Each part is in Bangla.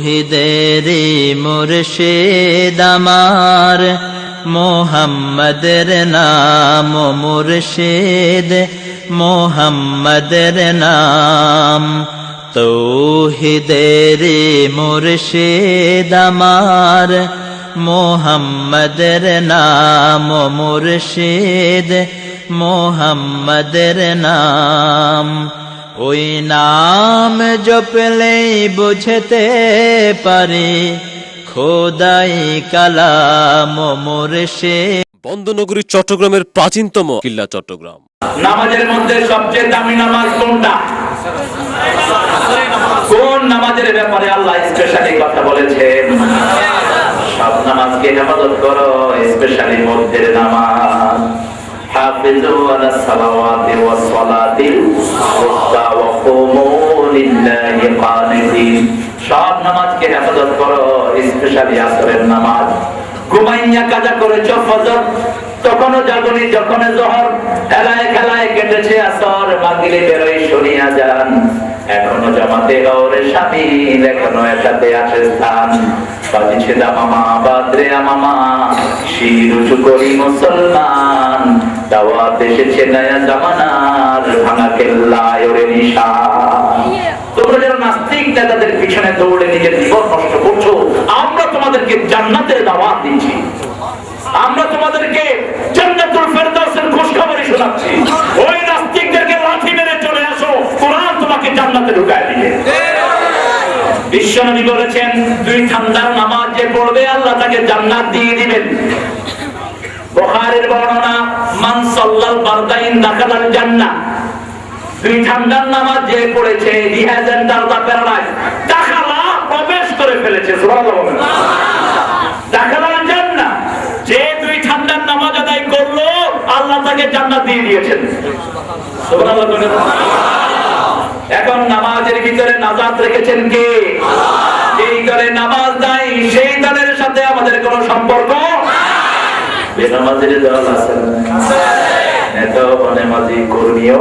তৌহিদেরি মুর্শিদ আমার, মোহাম্মদের নাম মুর্শিদ মোহাম্মদের নাম। তৌহিদেরি মুর্শিদ আমার, মোহাম্মদের নাম মুর্শিদ মোহাম্মদের নাম। ওই নাম জপলেই বুঝতে পারি খোদাই কালাম মুর্শিদ। বন্দনগরী চট্টগ্রামের প্রাচীনতম কিল্লা চট্টগ্রাম। নামাজের মধ্যে সবচেয়ে দামি নামাজ কোনটা? কোন নামাজের ব্যাপারে আল্লাহ স্পেশালি কথা বলেছেন? সব নামাজকে হেফাজত করো, স্পেশালি মধ্যের নামাজ। হাফিজু আলাস সালাওয়াতি ওয়াস সালাতিল উসতা ওয়া কুমু লিল্লাহি কানিতিন। সব নামাজকে হেফাজত করো, স্পেশালি আসরের নামাজ। ঘুমাইয়া কাজা করেছো ফজর, তখনও জাগনি, যখন জোহর, খেলায় খেলায় কেটেছে আসর, মাগরিবে বেরোই শুনিয়া যান, এখনো জামাতে গৌরে শামিল, এখনো একসাথে আছে স্থান। বাজিছে দামামা বাদরে আমামা, শির উঁচু করি মুসলমান, দাওয়াত এসেছে নয়া জামানার, ভাঙা কেল্লায় ওরে নিশান। তোমরা যারা নাস্তিক নেতাদের পিছনে দৌড়ে নিজের জীবন নষ্ট করছো, আমরা তোমাদেরকে জান্নাতের দাওয়াত দিচ্ছি, আমরা তোমাদেরকে জান্নাতুল ফেরদাউসের খুশখবরি শোনাচ্ছি। ওই নাস্তিকদেরকে লাঠি মেরে চলে আসো, কোরআন তোমাকে জান্নাতে ঢুকায় দিবে। বিশ্বনবী বলেছেন, দুই ঠান্ডার নামাজ যে পড়বে আল্লাহ তাকে জান্নাত দিয়ে দিবেন। বুখারীর বর্ণনা, মান সাল্লাল বারদাইন দাখালাল জান্নাহ। দুই ঠান্ডার নামাজ যে পড়েছে, হি হ্যাজ এন্টারড দ্য প্যারাডাইস, দাখালা প্রবেশ করে ফেলেছে। সুবহানাল্লাহ। দাখালাল জান্নাহ, যে দুই ঠান্ডার নামাজ আদায় করলো আল্লাহ তাকে জান্নাত দিয়ে দিয়েছেন। সুবহানাল্লাহ। এখন নামাজের ভিতরে নাজাত রেখেছেন কে? যেই দলে নামাজ নাই সেই দলের সাথে আমাদের কোনো সম্পর্ক বেনামাজির দল আছে না? নেতাও বেনামাজি, কর্মীও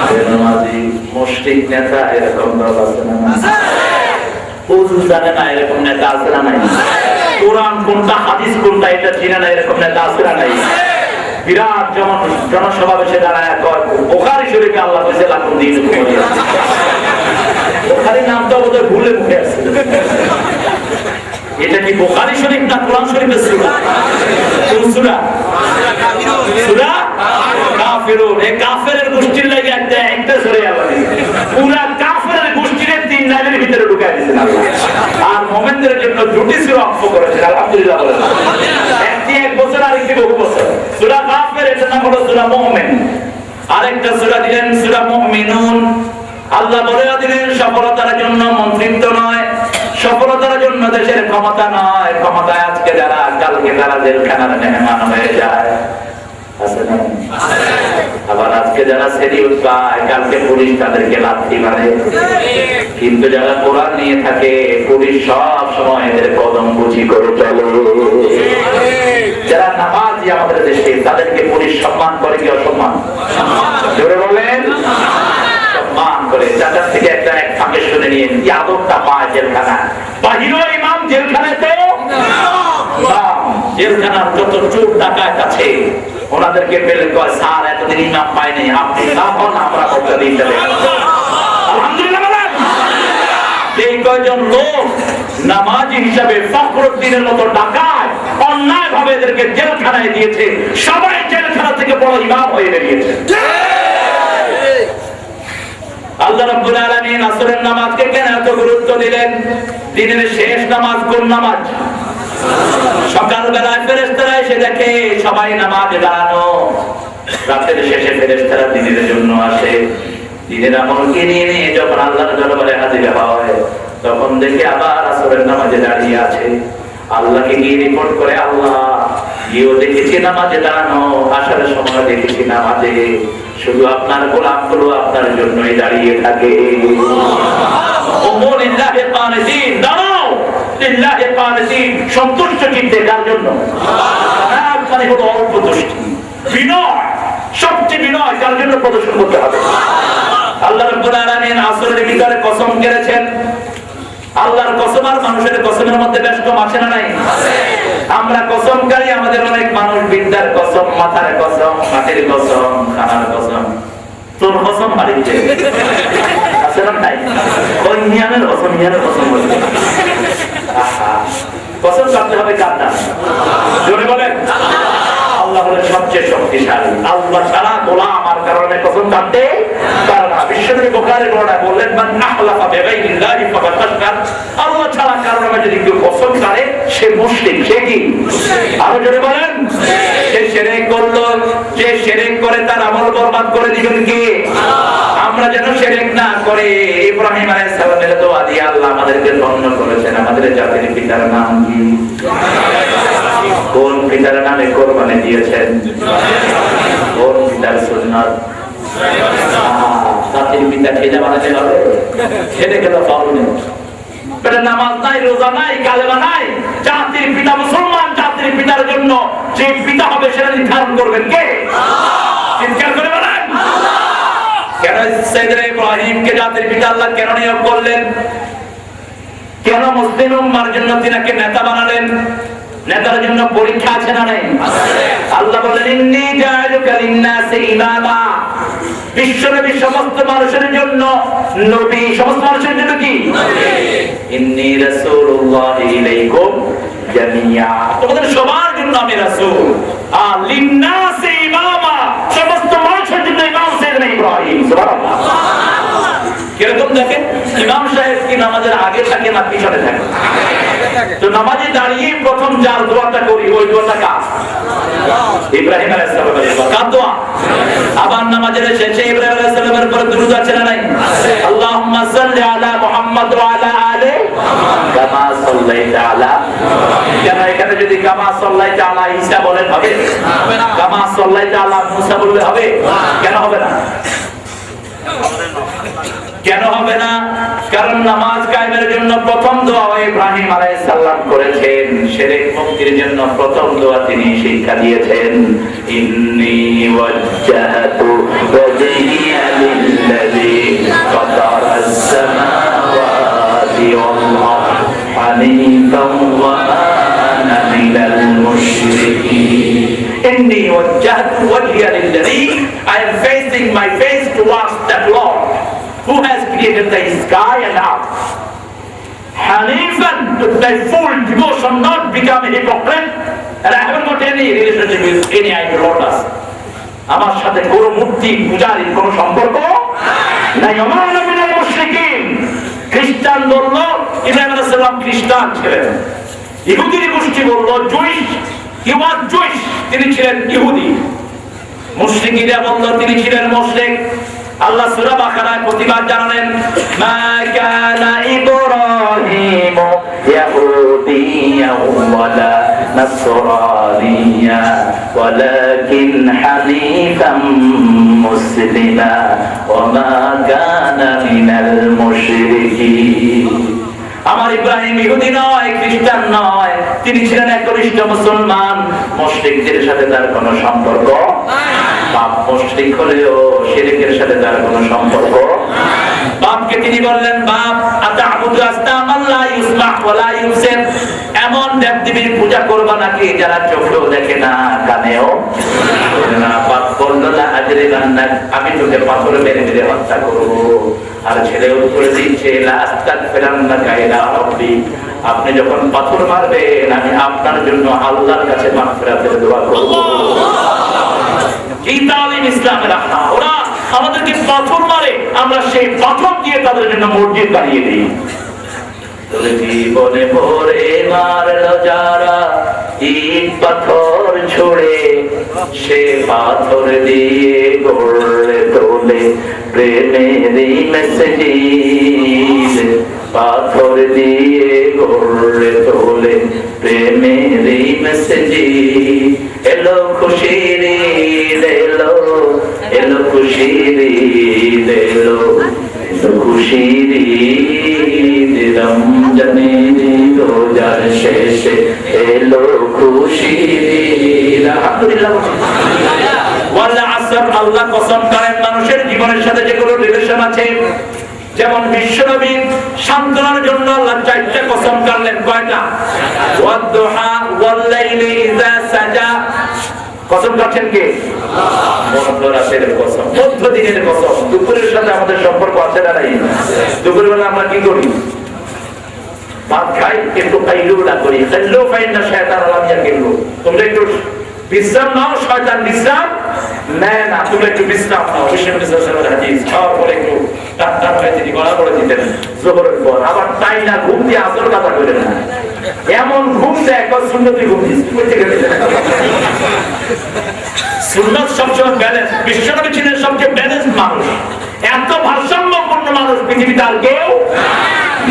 বেনামাজি, মুশরিক নেতা এরকম দল আছে না? হুজুর জানে না এরকম নেতা আছে না নাই? কোরআন কোনটা হাদিস কোনটা এটা চিনে না এরকম নেতা আছে না নাই? বিরাট জনসমাবেশে দাঁড়ায় কয় বুখারী শরীফে আল্লাহ কইছে লাকুম দীনুকুম ওয়ালিয়া দীন। বুখারী নামটা বোধহয় ভুলে মুখে আসছে। এটা কি বুখারী শরীফ না কোরআন শরীফের সূরা? কোন সূরা? সূরা কাফিরুন। এই কাফেরের গোষ্ঠীর লাগি একটা সূরা আল্লাহ পুরা কাফেরের গোষ্ঠীর তিন লাইনের ভিতরে ঢুকায় দিয়েছেন আল্লাহ। আর মুমিনদের জন্য দুটি সূরা অক্ষ করেছেন। আলহামদুলিল্লাহ বলেন। একটি এক বছর আর একটি বহু বছর। সূরা কাফের এর নাম হলো সূরা মুমিন। আরেকটা সূরা দিলেন সূরা মুমিনুন। আল্লাহ বলে দিলেন সফলতার জন্য মন্ত্রিত্ব নয়, সফলতার জন্য দেশের ক্ষমতা নয়, ক্ষমতায় আজকে যারা কালকে তারা জেলখানার মেহমান হয়ে যায়। আবার আজকে যারা সেলিউট পায় কালকে পুলিশ তাদেরকে লাথি মারে। কিন্তু যারা কোরআন নিয়ে থাকে পুলিশ সব সময় এদের কদম বুঝি করে চলে। যারা নামাজি আমাদের দেশে তাদেরকে পুলিশ সম্মান করে কি অসম্মান? জোরে বলেন। সম্মান করে। চাচার থেকে একটা এক ফাঁকে শুনে নিয়ে কি আদরটা পায় জেলখানা। বাহিরেও ইমাম জেলখানাতেও জেলখানার যত চোর ডাকাত আছে ওনাদেরকে পেলে কয় স্যার এতদিন ইমাম পাইনি, আপনি তখন আমরা বক্তা দিয়ে দেবেন। আলহামদুলিল্লাহ বলেন। এই কয়জন লোক নামাজি হিসাবে ফখরুদ্দিনের মতো ডাকাত অন্যায় ভাবে এদেরকে জেলখানায় দিয়েছে, সবাই জেলখানা থেকে বড় ইমাম হয়ে বেরিয়েছে। আল্লাহ রাব্বুল আলামিন আসরের নামাজকে কেন এত গুরুত্ব দিলেন? দিনের শেষ নামাজ কোন নামাজ? সকালবেলায় ফেরেশতারা এসে দেখে সবাই নামাজে দাঁড়ানো, রাতের শেষে ফেরেশতারা দিনের জন্য আসে। দিনের আমলকে নিয়ে নিয়ে যখন আল্লাহর দরবারে হাজির হয় তখন দেখে আবার আসরের নামাজে দাঁড়িয়ে আছে। আল্লাহকে গিয়ে রিপোর্ট করে, আল্লাহ গিয়েও দেখেছি নামাজে দাঁড়ানো, আসার সময় দেখেছি নামাজে, শুধু আপনার গোলামগুলো আপনার জন্যই দাঁড়িয়ে থাকে। সন্তুষ্ট চিন্তে কার জন্য? মানে হলো অল্প দৃষ্টি, বিনয়, সবচেয়ে বিনয় কার জন্য প্রদর্শন করতে হবে? আল্লাহ রাব্বুল আলামিন আসরের ভিতরে কসম করেছেন আল্লাহর কসম আর মানুষের কসমের মধ্যে বেশ কম আছে না নাই? আমরা কসমকারী, আমাদের অনেক মানুষ বিদ্যার কসম, মাথার কসম, মাটির কসম, খানার কসম, তোর কসম বাড়িতে আছে না নাই? ওই নিয়ামের কসম, নিয়ামের কসম বলছে। কসম কাটতে হবে কার না? জোরে বলেন। আল্লাহ হলেন সবচেয়ে শক্তিশালী। আল্লাহ ছাড়া গোলাম আমার কারণে কসম কাটতে পারে না। বিশ্বনবী বুখারী বর্ণনা বললেন, মান আহলাফা বিগাইরিল্লাহি ফাকাদ আশরাক। আল্লাহ ছাড়া কারণে যদি কেউ কসম করে সে মুশরিক। সে কি? আরো জোরে বলেন। সে শিরক করলো, যে শিরক করে তার আমল বরবাদ করে দিবেন কে? আমরা যেন শিরক না করে ইব্রাহিম আলাইহিস সালামের দোয়া দিয়ে আল্লাহ আমাদেরকে ধন্য করেছেন। আমাদের জাতির পিতার নাম কি? কোন পিতার নামে কোরবানি দিয়েছেন? কোন পিতার সুন্নাত? জাতির পিতা খেজা বানাতে হবে? খেতে খেতে পারবেন? নামাজ নাই, রোজা নাই, কালেমা নাই। জাতির পিতা মুসলমান, জাতির পিতার জন্য যে পিতা হবে সেটা নির্ধারণ করবেন কে? চিৎকার করে বলেন। কেন সাইয়েদনা ইব্রাহিমকে জাতির পিতা আল্লাহ কেন নিয়োগ করলেন? কেন মুসলিম উম্মার জন্য তিনাকে নেতা বানালেন? নেতার জন্য পরীক্ষা আছে না নাই? আল্লাহ বলেন, ইন্নী জাআলুকা লিন-নাসি ইমামা। বিশ্বনবী সমস্ত মানুষের জন্য নবী, সমস্ত মানুষের জন্য কি? ইন্নী রাসূলুল্লাহি ইলাইকুম জামিয়া। তোমাদের সবার জন্য আমি রাসূল। আর লিন-নাসি ইমামা, সমস্ত মানুষের জন্য ইমাম সাইয়েদনা ইব্রাহিম। সুবহানাল্লাহ। কিরকম দেখেন, ইমাম সাহেব কি নামাজের আগে থাকে না পিছনে থাকে? তো নামাজে দাঁড়িয়ে প্রথম যার দোয়াটা করি ওই দোয়াটা কার? ইব্রাহিম আলাইহিস সালামের দোয়া। কার দোয়া? আবার নামাজের শেষে ইব্রাহিম আলাইহিস সালামের উপর দুরূদ আছে না নাই? আল্লাহুম্মা সাল্লি আলা মুহাম্মাদ ওয়া আলা আলি কামা সাল্লাইতা আলা। কেন এখানে যদি কামা সাল্লাইতা আলা ঈসা বলেন হবে? কামা সাল্লাইতা আলা মুসা বললে হবে? কেন হবে না? কেন হবে না? কারণ নামাজ কায়েমের জন্য প্রথম দোয়া ইব্রাহিম আলাইহিস সালাম করেছেন। শিরক মুক্তির জন্য প্রথম দোয়া তিনি শিক্ষা দিয়েছেন, ইন্নী ওয়াজ্জাহতু ওয়াজহিয়া লিল্লাযী ফাতারাস সামাওয়াতি ওয়াল আরদ হানিফান ওয়া আনা মিনাল মুশরিকিন। ইন্নী ওয়াজ্জাহতু ওয়াজহিয়া লিল্লাযী, I am facing my face towards that Lord who has created the sky and earth. Hanifan, with my full devotion, not become a hypocrite, and I haven't got any relationship with any idolatrous. আমার সাথে কোনো মূর্তি পূজারীর কোনো সম্পর্ক নাই। ওমান মিনাল মুশরিকিন। খ্রিস্টান বলল ইব্রাহিম আলাইহিস সালাম খ্রিস্টান ছিলেন। ইহুদির গোষ্ঠী বলল জুইশ, হি ওয়াজ জুইশ, তিনি ছিলেন ইহুদি। মুশরিকীরা বলল তিনি ছিলেন মুশরিক। আল্লাহ সূরা বাকারায় প্রতিবাদ জানালেন, মা কানা ইব্রাহিম ইয়াহুদিয়্যান ওয়ালা নাসরানিয়্যা ওয়ালাকিন হানিফান মুসলিমা ওয়া মা কানা মিনাল মুশরিকিন। আমার ইব্রাহিম ইহুদি নয়, খ্রিস্টান নয়, তিনি ছিলেন একনিষ্ঠ মুসলমান। মুশরিকদের সাথে তার কোনো সম্পর্ক নাই। বাপ মুশরিক হলেও শিরকের সাথে তার কোনো সম্পর্ক নাই। বাপকে তিনি বললেন, বাপ আতা'বুদু আসনামান লা ইউসমা'ু ওয়া লা ইউবসির। এমন দেবদেবীর পূজা করবা নাকি যারা চোখেও দেখে না, কানেও না? বাপ বলল, লা আজরিবান্নাক, আমি তোকে পাথর মেরে মেরে হত্যা করব। আর ছেলে উত্তর দিচ্ছে, লা আস্তাগফিরান্নাকা ইলা রাব্বি, আপনি যখন পাথর মারবেন আমি আপনার জন্য আল্লাহর কাছে মাগফিরাতের দোয়া করব। এই তালিম ইসলামের রাখা। ওরা আমাদেরকে পাথর মারে, আমরা সেই পাথর দিয়ে তাদের জন্য মসজিদ বানিয়ে দিই। জীবনে ভরে মারলো যারা ইট পাথর ছুড়ে, সে পাথর দিয়ে গড়ে তোলে প্রেমেরই মসজিদ। পাথর দিয়ে গড়ে তোলে প্রেমেরই মসজিদ। এলো খুশির ঈদ, এলো এলো খুশির ঈদ, এলো এলো খুশির ঈদ। রমজানের রোজার শেষে এলো খুশির ঈদ। আলহামদুলিল্লাহ। ওয়াল আসর, আল্লাহ কসম করেন মানুষের জীবনের সাথে যেগুলো রিলেশন আছে যেমন বিশ্বনবীর সান্ত্বনার জন্য আল্লাহ 4টা কসম করলেন। কয়টা? ওয়াদ-দুহা ওয়াল-লাইলি ইযা সাজা। কসম করছেন কে? মধ্যরাতের কসম, মধ্যদিনের কসম। দুপুরের সাথে আমাদের সম্পর্ক আছে না নাই? দুপুরের বেলা আমরা কি করি? ভাত খাই, একটু কাইলুলা করি। খাইলু ফাইন্না শায়তান লাম ইয়াকিলু। তোমরা একটু বিশ্রাম নাও, শয়তান বিশ্রাম নেয় না। তোমরা একটু বিশ্রাম নাও। বিশ্বনবী সাল্লাল্লাহু আলাইহি ওয়াসাল্লাম হাদিস খাওয়ার পরে একটু টাক করে তিনি গলা করে দিতেন যোহরের পর। আবার তাই না ঘুম দিয়ে আসর কথা করেন না, এমন ঘুম দেয় কত সুন্নতি ঘুম দিচ্ছে। সুন্নাত সবসময় ব্যালেন্স। বিশ্বনবী ছিলেন সবচেয়ে ব্যালেন্স মানুষ। এত ভারসাম্যপূর্ণ মানুষ পৃথিবীতে আর কেউ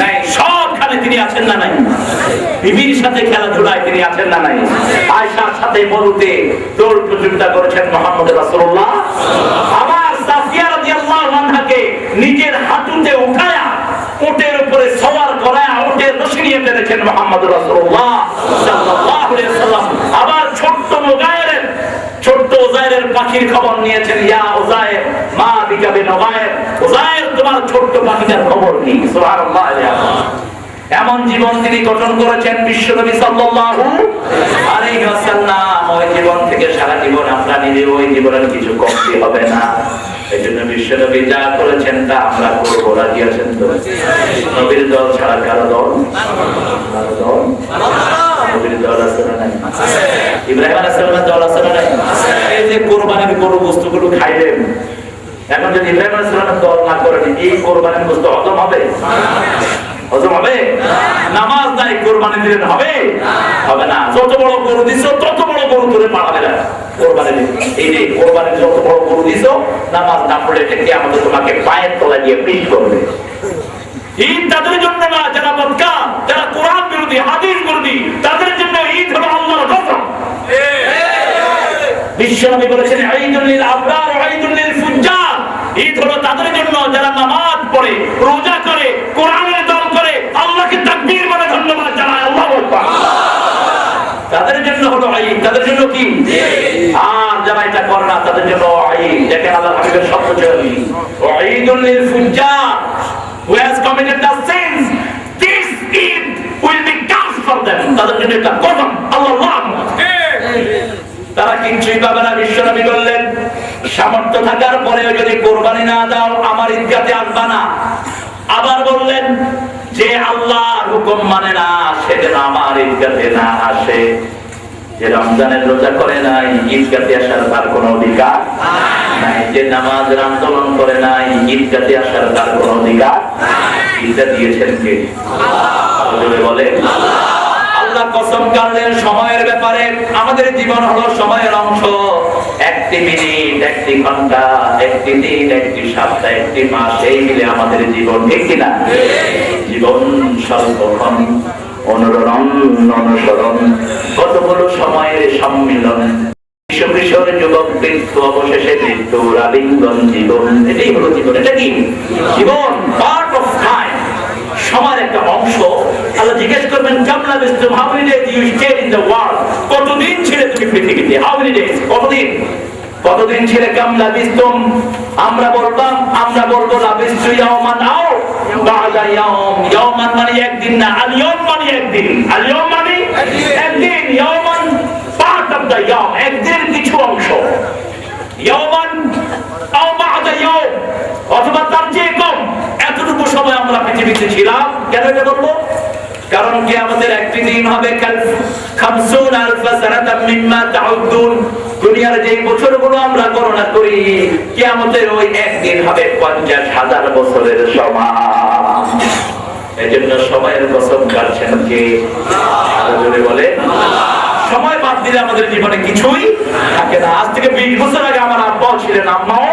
নাই। সবখানে তিনি আছেন না নাই? বিবির সাথে খেলাধুলায় তিনি আছেন না নাই? আয়েশার সাথে বলতে দৌড় প্রতিযোগিতা করেছেন মুহাম্মদ রাসূলুল্লাহ। আবার সাফিয়া রাদিয়াল্লাহু আনহাকে নিজের হাঁটুতে উঠায়া উটের উপরে সওয়ার করায়া উটের রশি নিয়ে টেনেছেন মুহাম্মদ রাসূলুল্লাহ সাল্লাল্লাহু আলাইহি ওয়াসাল্লাম। আবার ছোট্ট উযায়েরের পাখির খবর নিয়েছেন। ইয়া উযায়ের মা বিকা বিন উযায়ের, উযায়ের তোমার ছোট্ট পাখিটার খবর কি? সুবহানাল্লাহ। এমন জীবন তিনি গঠন করেছেন বিশ্বনবী সাল্লাল্লাহু আলাইহি ওয়াসাল্লাম। ওই জীবন থেকে সারা জীবন আমরা নিলে ওই জীবনের কিছু কমতি হবে না। এজন্য বিশ্বনবী যা করেছেন তা আমরা করব। রাজি আছেন তো? নবীর দল ছাড়া কারো দল? কারো দল? নবীর দল আছে না নাই? ইব্রাহিম আলাইহিস সালামের দল আছে না নাই? এই যে কুরবানির গরু বস্তুগুলো খাইলেন, এখন যদি ইব্রাহিম আলাইহিস সালামের দল না করেন এই কুরবানির বস্তু হজম হবে? হজম হবে? নামাজ নাই কুরবানি দিলেন হবে? হবে না। যত বড় গরু দিছো তত বড় গরু ধরে পাঠাবে না কুরবানি দিতে। এই যে কুরবানি যত বড় গরু দিছো, নামাজ না পড়লে কিয়ামতে তোমাকে পায়ের তলায় দিয়ে পিষ করবে। ঈদ তাদের জন্য না যারা বদকার, যারা কোরআন বিরোধী, হাদিস বিরোধী, তাদের জন্য ঈদ হলো আল্লাহর কসম। বিশ্বনবী বলেছেন ঈদুল লিল আবরার ওয়া ঈদুল লিল ফুজ্জার। ঈদ হলো তাদের জন্য যারা নামাজ পড়ে, রোজা করে, কোরআনের দল করে, আল্লাহকে তাকবীর বলে ধন্যবাদ জানায়। আল্লাহু আকবার। তাদের জন্য হলো ঈদ। তাদের জন্য কি? আর যারা এটা করে না তাদের জন্য ঈদ। দেখেন আল্লাহর হাবিবের শব্দ চলি ওয়া ঈদুল লিল ফুজ্জার, who has committed the sins, this Eid will be cast for them. তাদের জন্য একটা কসম। আল্লাহ তারা কিছুই পাবে না। বিশ্বনবী বললেন সামর্থ্য থাকার পরেও যদি কোরবানি না দাও আমার ঈদগাতে আসবা না। আবার বললেন যে আল্লাহর হুকুম মানে না সে যেন আমার ঈদগাতে না আসে। যে রমজানের রোজা করে নাই ঈদগাতে আসার তার কোনো অধিকার নাই। যে নামাজের আন্দোলন করে নাই ঈদগাতে আসার তার কোনো অধিকার নাই। ঈদটা দিয়েছেন কে? আল্লাহ। বলে আল্লাহ কসম কাটলেন সময়ের ব্যাপারে। আমাদের জীবন হলো সময়ের অংশ। একটি মিনিট, একটি ঘন্টা, একটি দিন, একটি সপ্তাহ, একটি মাস, এই মিলে আমাদের জীবন। ঠিক কিনা? জীবন সর্বক্ষণ অনুরণ অনুসরণ, কতগুলো সময়ের সম্মিলন। কিশোর যুবক বৃদ্ধ অবশেষে মৃত্যুর আলিঙ্গন জীবন। এটাই হলো জীবন। এটা কি? জীবন পার্ট অফ টাইম, সময়ের একটা অংশ। আল্লাহ জিজ্ঞেস করবেন কামলা বিস্তুম, how many days you stayed in the world? কতদিন ছিলে তুমি পৃথিবীতে? How many days? কতদিন? কতদিন ছিলে? কামলা বিস্তুম। আমরা বলবো না বিস্তু ইয়াওমান আও বা'দা ইয়াওম। ইয়াওমান মানে একদিন না, আল ইয়াওম মানে একদিন। আল ইয়াওম মানে একদিন। ইয়াওমান পার্ট অফ দ্য ইয়াওম, একদিনের কিছু অংশ। ইয়াওমান আও বা'দা ইয়াওম, অথবা তার চেয়ে কম। এতটুকু সময় আমরা পৃথিবীতে ছিলাম। কেন এটা বলবো? কারণ কিয়ামতের একটি দিন হবে কাল 50000 সানাতাম মিম্মা তাউদ্দুন। দুনিয়ার যে বছরগুলো আমরা গণনা করি, কিয়ামতের ওই একদিন হবে 50000 বছরের সমান। এজন্য সময়ের কসম কাটছেন কে? আল্লাহ জোরে বলে। সময় বাদ দিলে আমাদের জীবনে কিছুই থাকে না। আজ থেকে 20 বছর আগে আমার আব্বাও ছিলেন, আম্মাও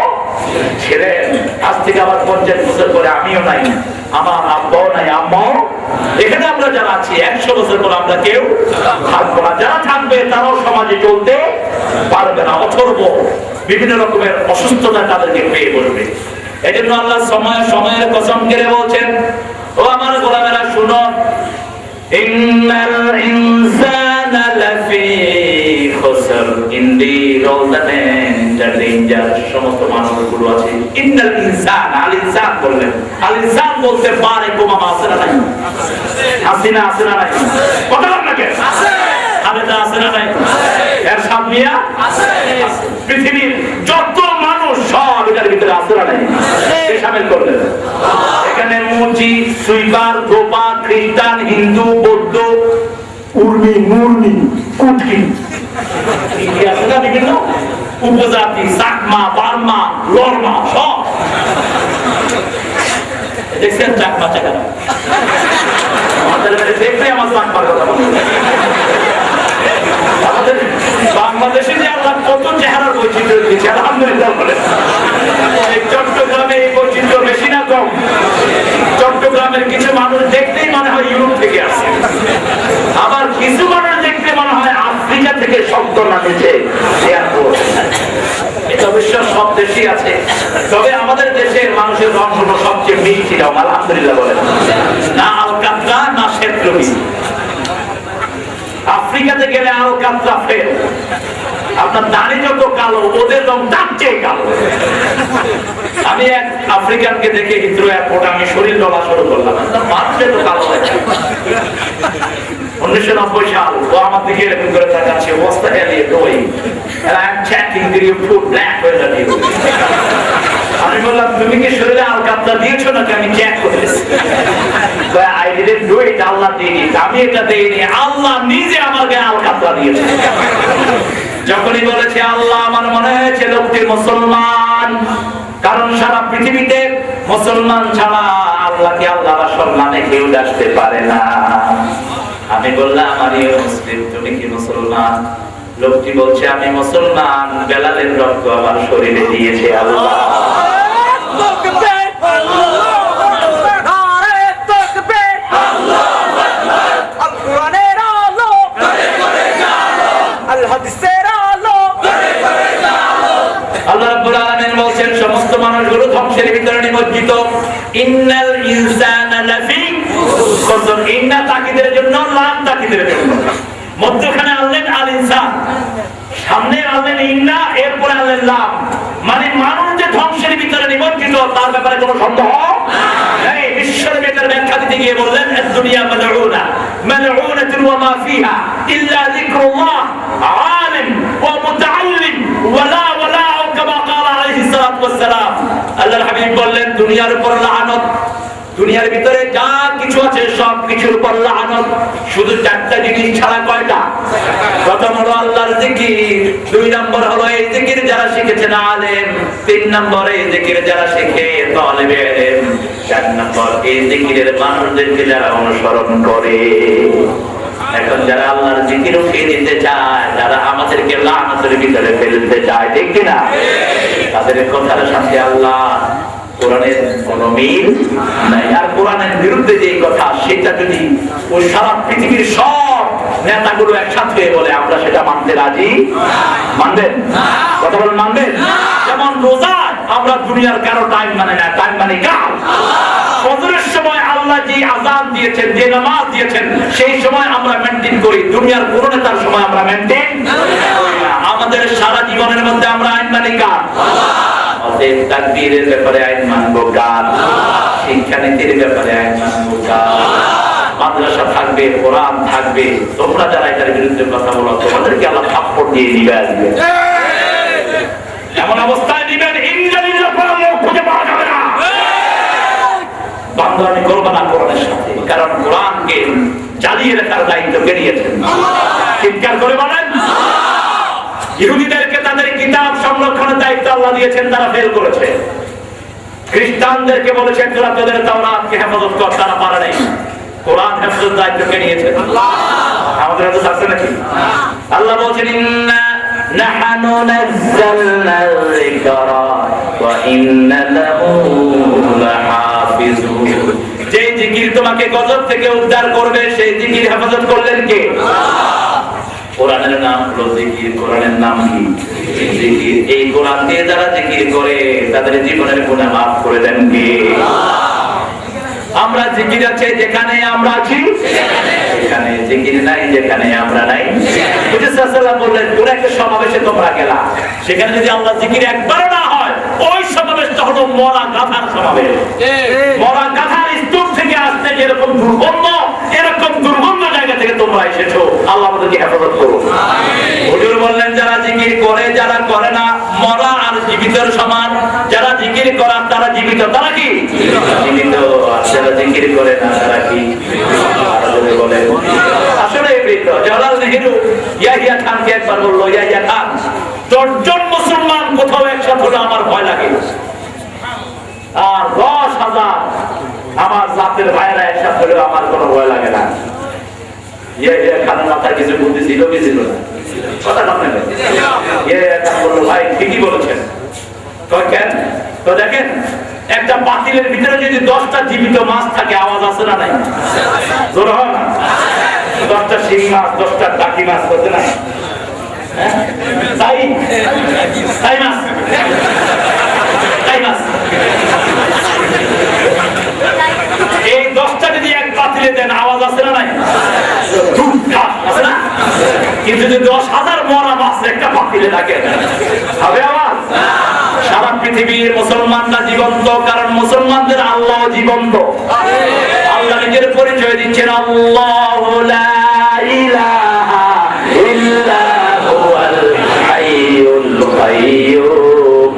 ছিলেন। আজ থেকে আবার 50 বছর পরে আমিও নাই, আমার আব্বাও নাই, আম্মাও। এখানে আমরা যারা আছি 100 বছর পর আমরা কেউ থাকবো না। যারা থাকবে তারাও সমাজে চলতে পারবে না। অথর্ব বিভিন্ন রকমের অসুস্থতা তাদেরকে পেয়ে বলবে। এই জন্য আল্লাহ সময়ের কসম করে বলছেন, ও আমার গোলামেরা শুনো, ইন্নাল ইনসানা লাফি খুসর, indeed all the men, the danger, সমস্ত মানুষগুলো আছে। ইন্নাল ইনসান, আল ইনসান বললেন আল ইনসান বলতে পারে কোমামা আছে না নাই? হাসিনা আছে না নাই? কথা বল না কেন? খালেদা আছে না নাই? এরশাদ মিয়া আছে। পৃথিবীর যত মানুষ সব এটার ভিতরে আছে না নাই? কে শামিল করলেন? এখানে মুজি, সুইপার, গোপা, খ্রিস্টান, হিন্দু, বৌদ্ধ, উর্মি, মুরমি, কুটকি আছে না বিভিন্ন উপজাতি, চাকমা, বার্মা, লর্মা সব দেখছেন। চাকমা চাকারা আমাদের দেখলে আমার চাকমার কথা বলে। আমাদের বাংলাদেশে যে আল্লাহ কত চেহারার বৈচিত্র্য দিয়েছে আলহামদুলিল্লাহ বলে। চট্টগ্রামে এই বৈচিত্র্য বেশি না কম? চট্টগ্রামের কিছু মানুষ দেখতেই মনে হয় ইউরোপ থেকে আসে, আবার কিছু মানুষ দেখতে মনে হয় আফ্রিকা থেকে শব্দ নামেছে। এটা অবশ্য সব দেশই আছে, তবে আমাদের দেশের মানুষের রং হলো সবচেয়ে মিষ্টি রং আলহামদুলিল্লাহ বলে। না আলকাতরা না শ্বেতরবি। আফ্রিকাতে গেলে আলকাতরা ফেল, আপনার দাড়ি যত কালো ওদের রং তার চেয়ে কালো। আমি এক আফ্রিকানকে দেখে হিথ্রো এয়ারপোর্টে আমি শরীর ডলা শুরু করলাম, মানুষের তো কালো হয়। 1990 সাল ও আমার দিকে এরকম করে তাকাচ্ছে, অবস্থা হেলিয়ে দই আমি বললাম তুমি কি শরীরে আলকাতরা দিয়েছো নাকি? আমি চেক করেছি। I didn't do it, আল্লাহ দিইনি। আমি এটা দেইনি, আল্লাহ নিজে আমার গায়ে আলকাতরা দিয়েছে। যখনই বলেছে আল্লাহ, আমার মনে হয়েছে লোকটি মুসলমান, কারণ সারা পৃথিবীতে মুসলমান ছাড়া আল্লাহকে আল্লাহর সম্মানে কেউ আসতে পারে না। আমি বললাম আমি মুসলিম, তুমি কি মুসলমান? লোকটি বলছে আমি মুসলমান, বেলালের রক্ত আমার শরীরে দিয়েছে আল্লাহ। আল্লাহ রাব্বুল আলামিন বলেন সমস্ত মানুষগুলো ধ্বংসের ভিতরে নিমজ্জিত। ইন্নাল ইনসানা লাফি খুসর। ইন্না তাকিদের জন্য, লাম তাকিদের জন্য। মধ্যখানে আনলেন আল ইনসান, সামনে আনলেন ইন্না, এরপরে আনলেন লাম। মানে মানুষ যে ধ্বংসের ভিতরে নিমজ্জিত তার ব্যাপারে কোনো সন্দেহ নেই। বিশ্বনবী এটার ব্যাখ্যা দিতে গিয়ে বললেন দুনিয়া মালউনা মালউনাতুন ওয়া মা ফিহা ইল্লা যিকরুল্লাহ আলিম ওয়া মুতাআল্লিম ওয়ালা ওয়ালা কামা ক্বালা আলাইহিস সালাতু ওয়াস সালাম। আল্লাহর হাবিব বললেন দুনিয়ার উপর লানত, দুনিয়ার ভিতরে যা কিছু আছে সব কিছুর উপর লানত, শুধু চারটা জিনিস ছাড়া। কয়টা? প্রথম হলো আল্লাহর জিকির, দুই নম্বর হলো এই জিকির যারা শিখেছেন আলেম, তিন নম্বর এই জিকির যারা শিখে তালেবে ইলম, চার নম্বর এই জিকিরের মানুষদেরকে যারা অনুসরণ করে। এখন যারা আল্লাহর জিকির উঠিয়ে দিতে চায়, যারা আমাদেরকে লানতের ভিতরে ফেলতে চায়, ঠিক কিনা? তাদের কথার সাথে আল্লাহ কোরআনের কোন মিল নাই। আর কোরআনের বিরুদ্ধে যে কথা, সেটা যদি ওই সারা পৃথিবীর সব নেতাগুলো একসাথে বলে আমরা সেটা মানতে রাজি, মানবেন? কথা বলেন, মানবেন? যেমন রোজা আমরা দুনিয়ার কারো টাইম মানে না, টাইম মানে কার? ফজরের সময় আল্লাহ যে আযান দিয়েছেন, যে নামাজ দিয়েছেন, সেই সময় আমরা মেইনটেইন করি। দুনিয়ার কোন নেতার সময় আমরা মেইনটেইন করি না। আমাদের সারা জীবনের মধ্যে আমরা আইন মানি কার? অতএব তাকবীরের ব্যাপারে আইন মানবো কার? শিক্ষানীতির ব্যাপারে আইন মানবো কার? মাদ্রাসা থাকবে, কোরআন থাকবে, তোমরা যারা এটার বিরুদ্ধে কথা বলো তোমাদেরকে আল্লাহ থাপ্পড় দিয়ে দিবে, আসবে এমন অবস্থায় দিবেন ইনজালিল্লাহ পড়া মুখ খুঁজে পাওয়া যাবে না। বান্দরামি করবে না কোরআনের সাথে, কারণ কোরআনকে জ্বালিয়ে রাখার দায়িত্ব কে নিয়েছেন? চিৎকার করে বলেন। ইহুদিদেরকে তাদের কিতাব সংরক্ষণের দায়িত্ব আল্লাহ দিয়েছেন, তারা ফেল করেছে। খ্রিস্টানদেরকে বলেছেন তোরা তোদের তাওরাতকে হেফাজত কর, তারা পারে নাই। কোরআন হেফাজতের দায়িত্ব কে নিয়েছেন? আমাদের হাতে আছে নাকি? আল্লাহ বলেছেন ইন্না নাহনু নাযালনা যিকরা ওয়া ইন্না লাহু লাহাফিজুন। যে জিকির তোমাকে গজব থেকে উদ্ধার করবে, সেই জিকির হেফাজত করলেন কে? কোরআনের নাম হলো জিকির। কোরআনের নাম কি? জিকির। এই কোরআন দিয়ে যারা জিকির করে তাদের জীবনের গুনাহ মাফ করে দেন কে? আমরা জিকির আছে যেখানে আমরা আছি সেখানে, জিকির নাই যেখানে আমরা নাই। হুজুর সাল্লাল্লাহু বললেন কোন একটা সমাবেশে তোমরা গেলা, সেখানে যদি আল্লাহ জিকির একবার না হয়, ওই সমাবেশটা হলো মরা গাধার সমাবেশ। মরা করে যারা করে না, মরা আর জীবিতের সমান। যারা জিকির করার তারা জীবিত, তারা কি জীবিত, আর যারা জিকির করে না তারা কি বলে আসলে মৃত। জওহরলাল নেহেরু ইয়াহিয়া খানকে একবার বললো, ইয়াহিয়া খান 10 জন মুসলমান কোথাও একসাথে হলে আমার ভয় লাগে, আর 10,000 আমার জাতের ভাইয়েরা একসাথে হলে আমার কোনো ভয় লাগে না। ইয়াহিয়া খানের মাথায় কিছু বুদ্ধি ছিল কি ছিল না? কথা বলেন। ইয়াহিয়া খান বলল, ভাই ঠিকই বলেছেন। কেন? তো দেখেন, একটা পাতিলের ভিতরে যদি 10টা জীবিত মাছ থাকে, আওয়াজ আছে না নাই? জোর হয় না? 10টা শিং মাছ, 10টা টাকি মাছ করতে না? তাই তাই মাছ, তাই মাছ। এই 10টা যদি এক পাতিলে দেন, আওয়াজ আছে না নাই? আছে না? কিন্তু যদি 10,000 মরা মাছ একটা পাতিলে থাকে, হবে আওয়াজ? সারা পৃথিবীর মুসলমানরা জীবন্ত, কারণ মুসলমানদের আল্লাহ জীবন্ত। আল্লাহ নিজের পরিচয় দিচ্ছেন, আল্লাহু লা ইলাহা ইল্লা হুয়াল হাইয়ুল কাইয়্যুম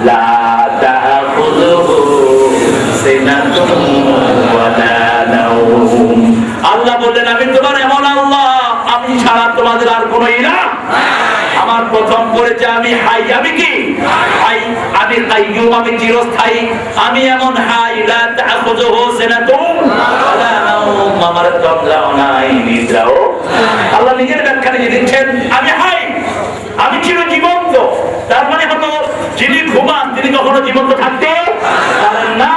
লা তাখুযুহু সিনাতুন ওয়া লা নাওম। আল্লাহ বললেন, আমি তোমার এমন আল্লাহ, আমি ছাড়া তোমাদের আর কোনো ইলাহ। আমার প্রথম পরিচয়, আমি হাই। আমি কি হাই? আমি কাইয়্যুম, আমি চিরস্থায়ী। আমি এমন হাই, লা তাখুযুহু সিনাতুন ওয়া লা নাওম, আমার তন্দ্রাও নাই, নিদ্রাও। আল্লাহ নিজের ব্যাখ্যা নিজে দিচ্ছেন, আমি হাই, আমি চিরজীবন্ত। তার মানে হলো, যিনি ঘুমান তিনি কখনো জীবন্ত থাকতে পারেন না।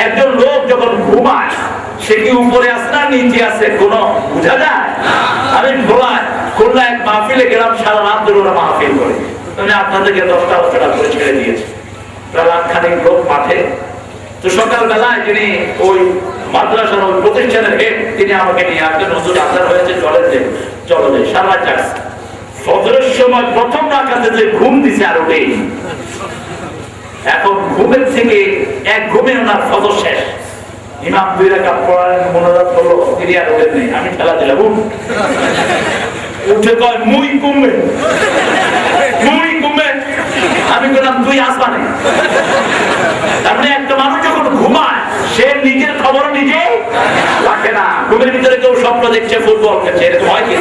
একজন লোক যখন ঘুমায়, সে কি উপরে আছে না নিচে আছে, কোনো বোঝা যায়? আমি খুলনা এক মাহফিলে গেলাম, সারা রাত ধরে ওরা মাহফিল করে। আমি আপনাদেরকে 10টা করে ছেড়ে দিয়েছি, প্রায় লাখখানেক লোক মাঠে। তো সকালবেলায় যিনি ওই মাদ্রাসার ওই প্রতিষ্ঠানের হেড, তিনি আমাকে নিয়ে আসলেন, হুজুর আজান হয়েছে, চলে যাই। সারা রাত জাগছে। ফজরের সময় প্রথম রাকাতে যে ঘুম দিছে আর ওঠেই। এখন ঘুমের থেকে এক ঘুমে ওনার ফজর শেষ। ইমাম 2 রাকাত পড়ার মনোজাত হলো, তিনি আর ওঠেন নেই। আমি ঠেলা দিলাম, উঠে কয়, মুই কমবে। আমি বললাম, তুই আসবা না। তার মানে একটা মানুষ যখন ঘুমায়, সে নিজের খবর নিজে রাখে না। ঘুমের ভিতরে কেউ স্বপ্ন দেখছে ফুটবল খেলছে, এরকম হয় কি?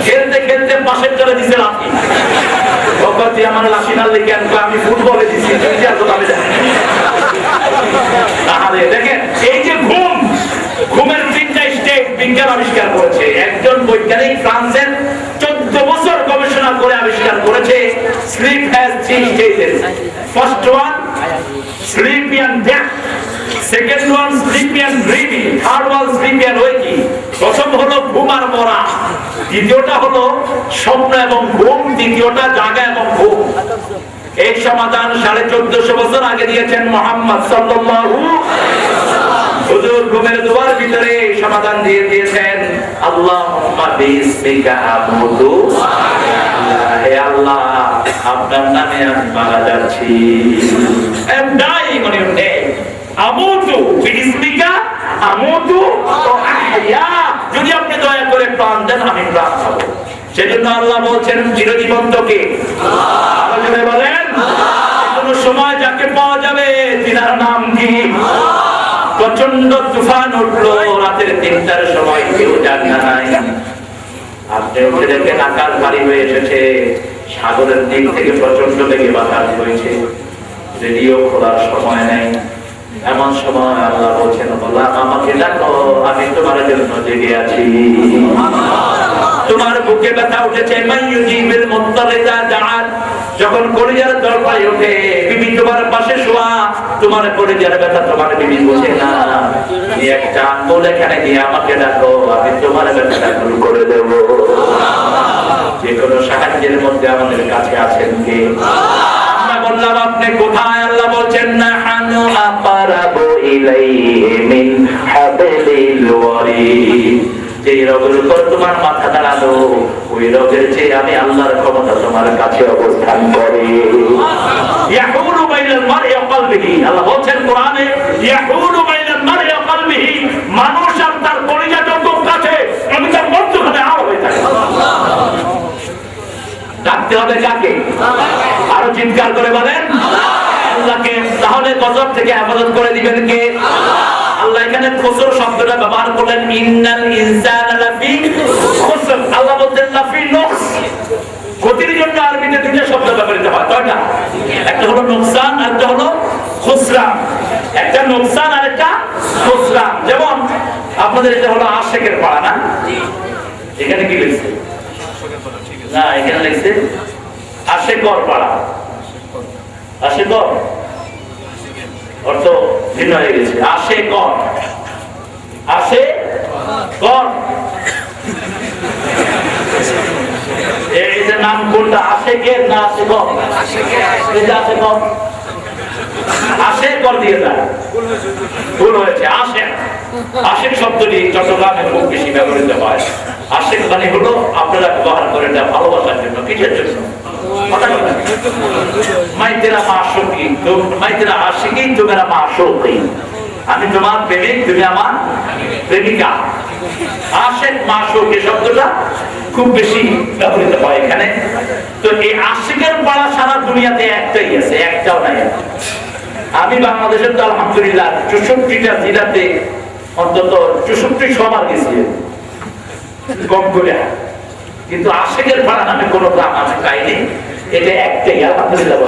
খেলতে খেলতে পাশের চলে দিচ্ছে লাঠি। তুই আমার লাঠি না লেগে আমি ফুটবলে দিচ্ছি, দেখেন এই যে ঘুমের 3টা স্টেজ বিজ্ঞান আবিষ্কার করেছে। একজন বৈজ্ঞানিক ফ্রান্সের 14 বছর গবেষণা করে আবিষ্কার করেছে, sleep has 3 stages. First one, sleepy and death. Second one, sleepy and dreaming. Third one, sleepy and waking. প্রথম হলো ঘুম আর মরা, দ্বিতীয়টা হলো স্বপ্ন এবং ঘুম, তৃতীয়টা জাগা এবং ঘুম। এই সমাধান 1450 বছর আগে দিয়েছেন মুহাম্মদ সাল্লাল্লাহু আলাইহি ওয়াসাল্লাম। হুজুর ঘুমের দুয়ার ভিতরে সমাধান দিয়ে দিয়েছেন, আল্লাহুম্মা বিসমিকা আমুতু, হে আল্লাহ আপনার নামে আমি মারা যাচ্ছি। I am dying on your name. আমুতু বিসমিকা আমুতু ওয়া আহইয়া, যদি আপনি দয়া করে প্রাণ দেন আমি প্রাণ পাবো। সেজন্য আল্লাহ বলছেন, চিরজীবন্তকে আল্লাহ বলেন, কোন সময় যাকে পাওয়া যাবে তিনার নাম কি? প্রচন্ড তুফান উঠলো রাতের 3টার সময়, কেউ জানা নাই। আপনি উঠে দেখেন আকাশ ভারী হয়ে এসেছে, সাগরের দিক থেকে প্রচন্ড বেগে বাতাস হয়েছে, রেডিও খোলার সময় নেই। এমন সময় আল্লাহ বলছেন, বললাম আমাকে ডাকো, আমি তোমার জন্য জেগে আছি। তোমার বুকে ব্যথা উঠেছে, মাইয়ুজিবিল মুত্তারিদা দাআন, যখন কলিজার দরপায় ওঠে, বিবি তোমার পাশে শোয়া, তোমার কলিজার ব্যথা তোমার বিবি বোঝে না। এই একটা আঙ্গুল এখানে দিয়ে আমাকে ডাকো, আমি তোমার ব্যথাটা দূর করে দেব। যে কোনো সাহায্যের মধ্যে আমাদের কাছে আছেন কে? আমরা বললাম আপনি কোথায়? আল্লাহ বলছেন, নাহানু আকরাবু ইলাইহি মিন হাবলিল ওয়ারিদ। যে রোগের উপর তোমার মাথা দাঁড়ালো, ওই রোগের চেয়ে আমি আল্লাহর ক্ষমতা তোমার কাছে অবস্থান করে। ইয়াহুলু বাইনাল মারই ওয়া কলবিহি, আল্লাহ বলেন কোরআনে, ইয়াহুলু বাইনাল মারই ওয়া কলবিহি, মানুষ আর তার কলিজা যত কাছে, আমি তার মধ্যখানে আর হয়ে থাকে। ডাকতে হবে কাকে? আরো চিৎকার করে বলেন আল্লাহকে। তাহলে গজব থেকে হেফাজত করে দিবেন কে? আল্লাহ এখানে খুসর শব্দটা ব্যবহার করলেন, ইন্নাল ইনসানা লাফি খুসর। আল্লাহ বলতেন লাফি নকস। ক্ষতির জন্য আরবিতে দুইটা শব্দ ব্যবহৃত হয়, কয়টা? একটা হলো নোকসান আর একটা হলো খুসরান। একটা নোকসান আর একটা খুসরান। যেমন আপনাদের এটা হলো আশেকের পাড়া না? এখানে কি লিখছে? না, এখানে লিখছে আশেকর পাড়া। আশেকর অর্থ ভিন্ন হয়ে গেছে। আশেকর, আশেকর এই যে নাম কোনটা? আশেকের না আশেকর? আশেকর, আশেকর দিয়ে যায়, ভুল হয়েছে। আশেক, আশেক শব্দটি চট্টগ্রামে খুব বেশি ব্যবহৃত হয়। আশেক মানে হলো আপনারা ব্যবহার করেন এটা ভালোবাসার জন্য। কিসের জন্য? আমি তোমার প্রেমিক, তুমি আমার প্রেমিকা। আশেক মাশুক এই শব্দটা খুব বেশি ব্যবহৃত হয় এখানে। তো এই আশিকের পাড়া সারা দুনিয়াতে একটাই আছে, একটাও নাই। আমি বাংলাদেশের তো আলহামদুলিল্লাহ 64টা জেলাতে অন্তত 64 সবার গেছি কম করে, কিন্তু আশিকের পাড়া নামে কোনো গ্রাম আমি পাইনি। এটা একটাই, আলহামদুলিল্লাহ।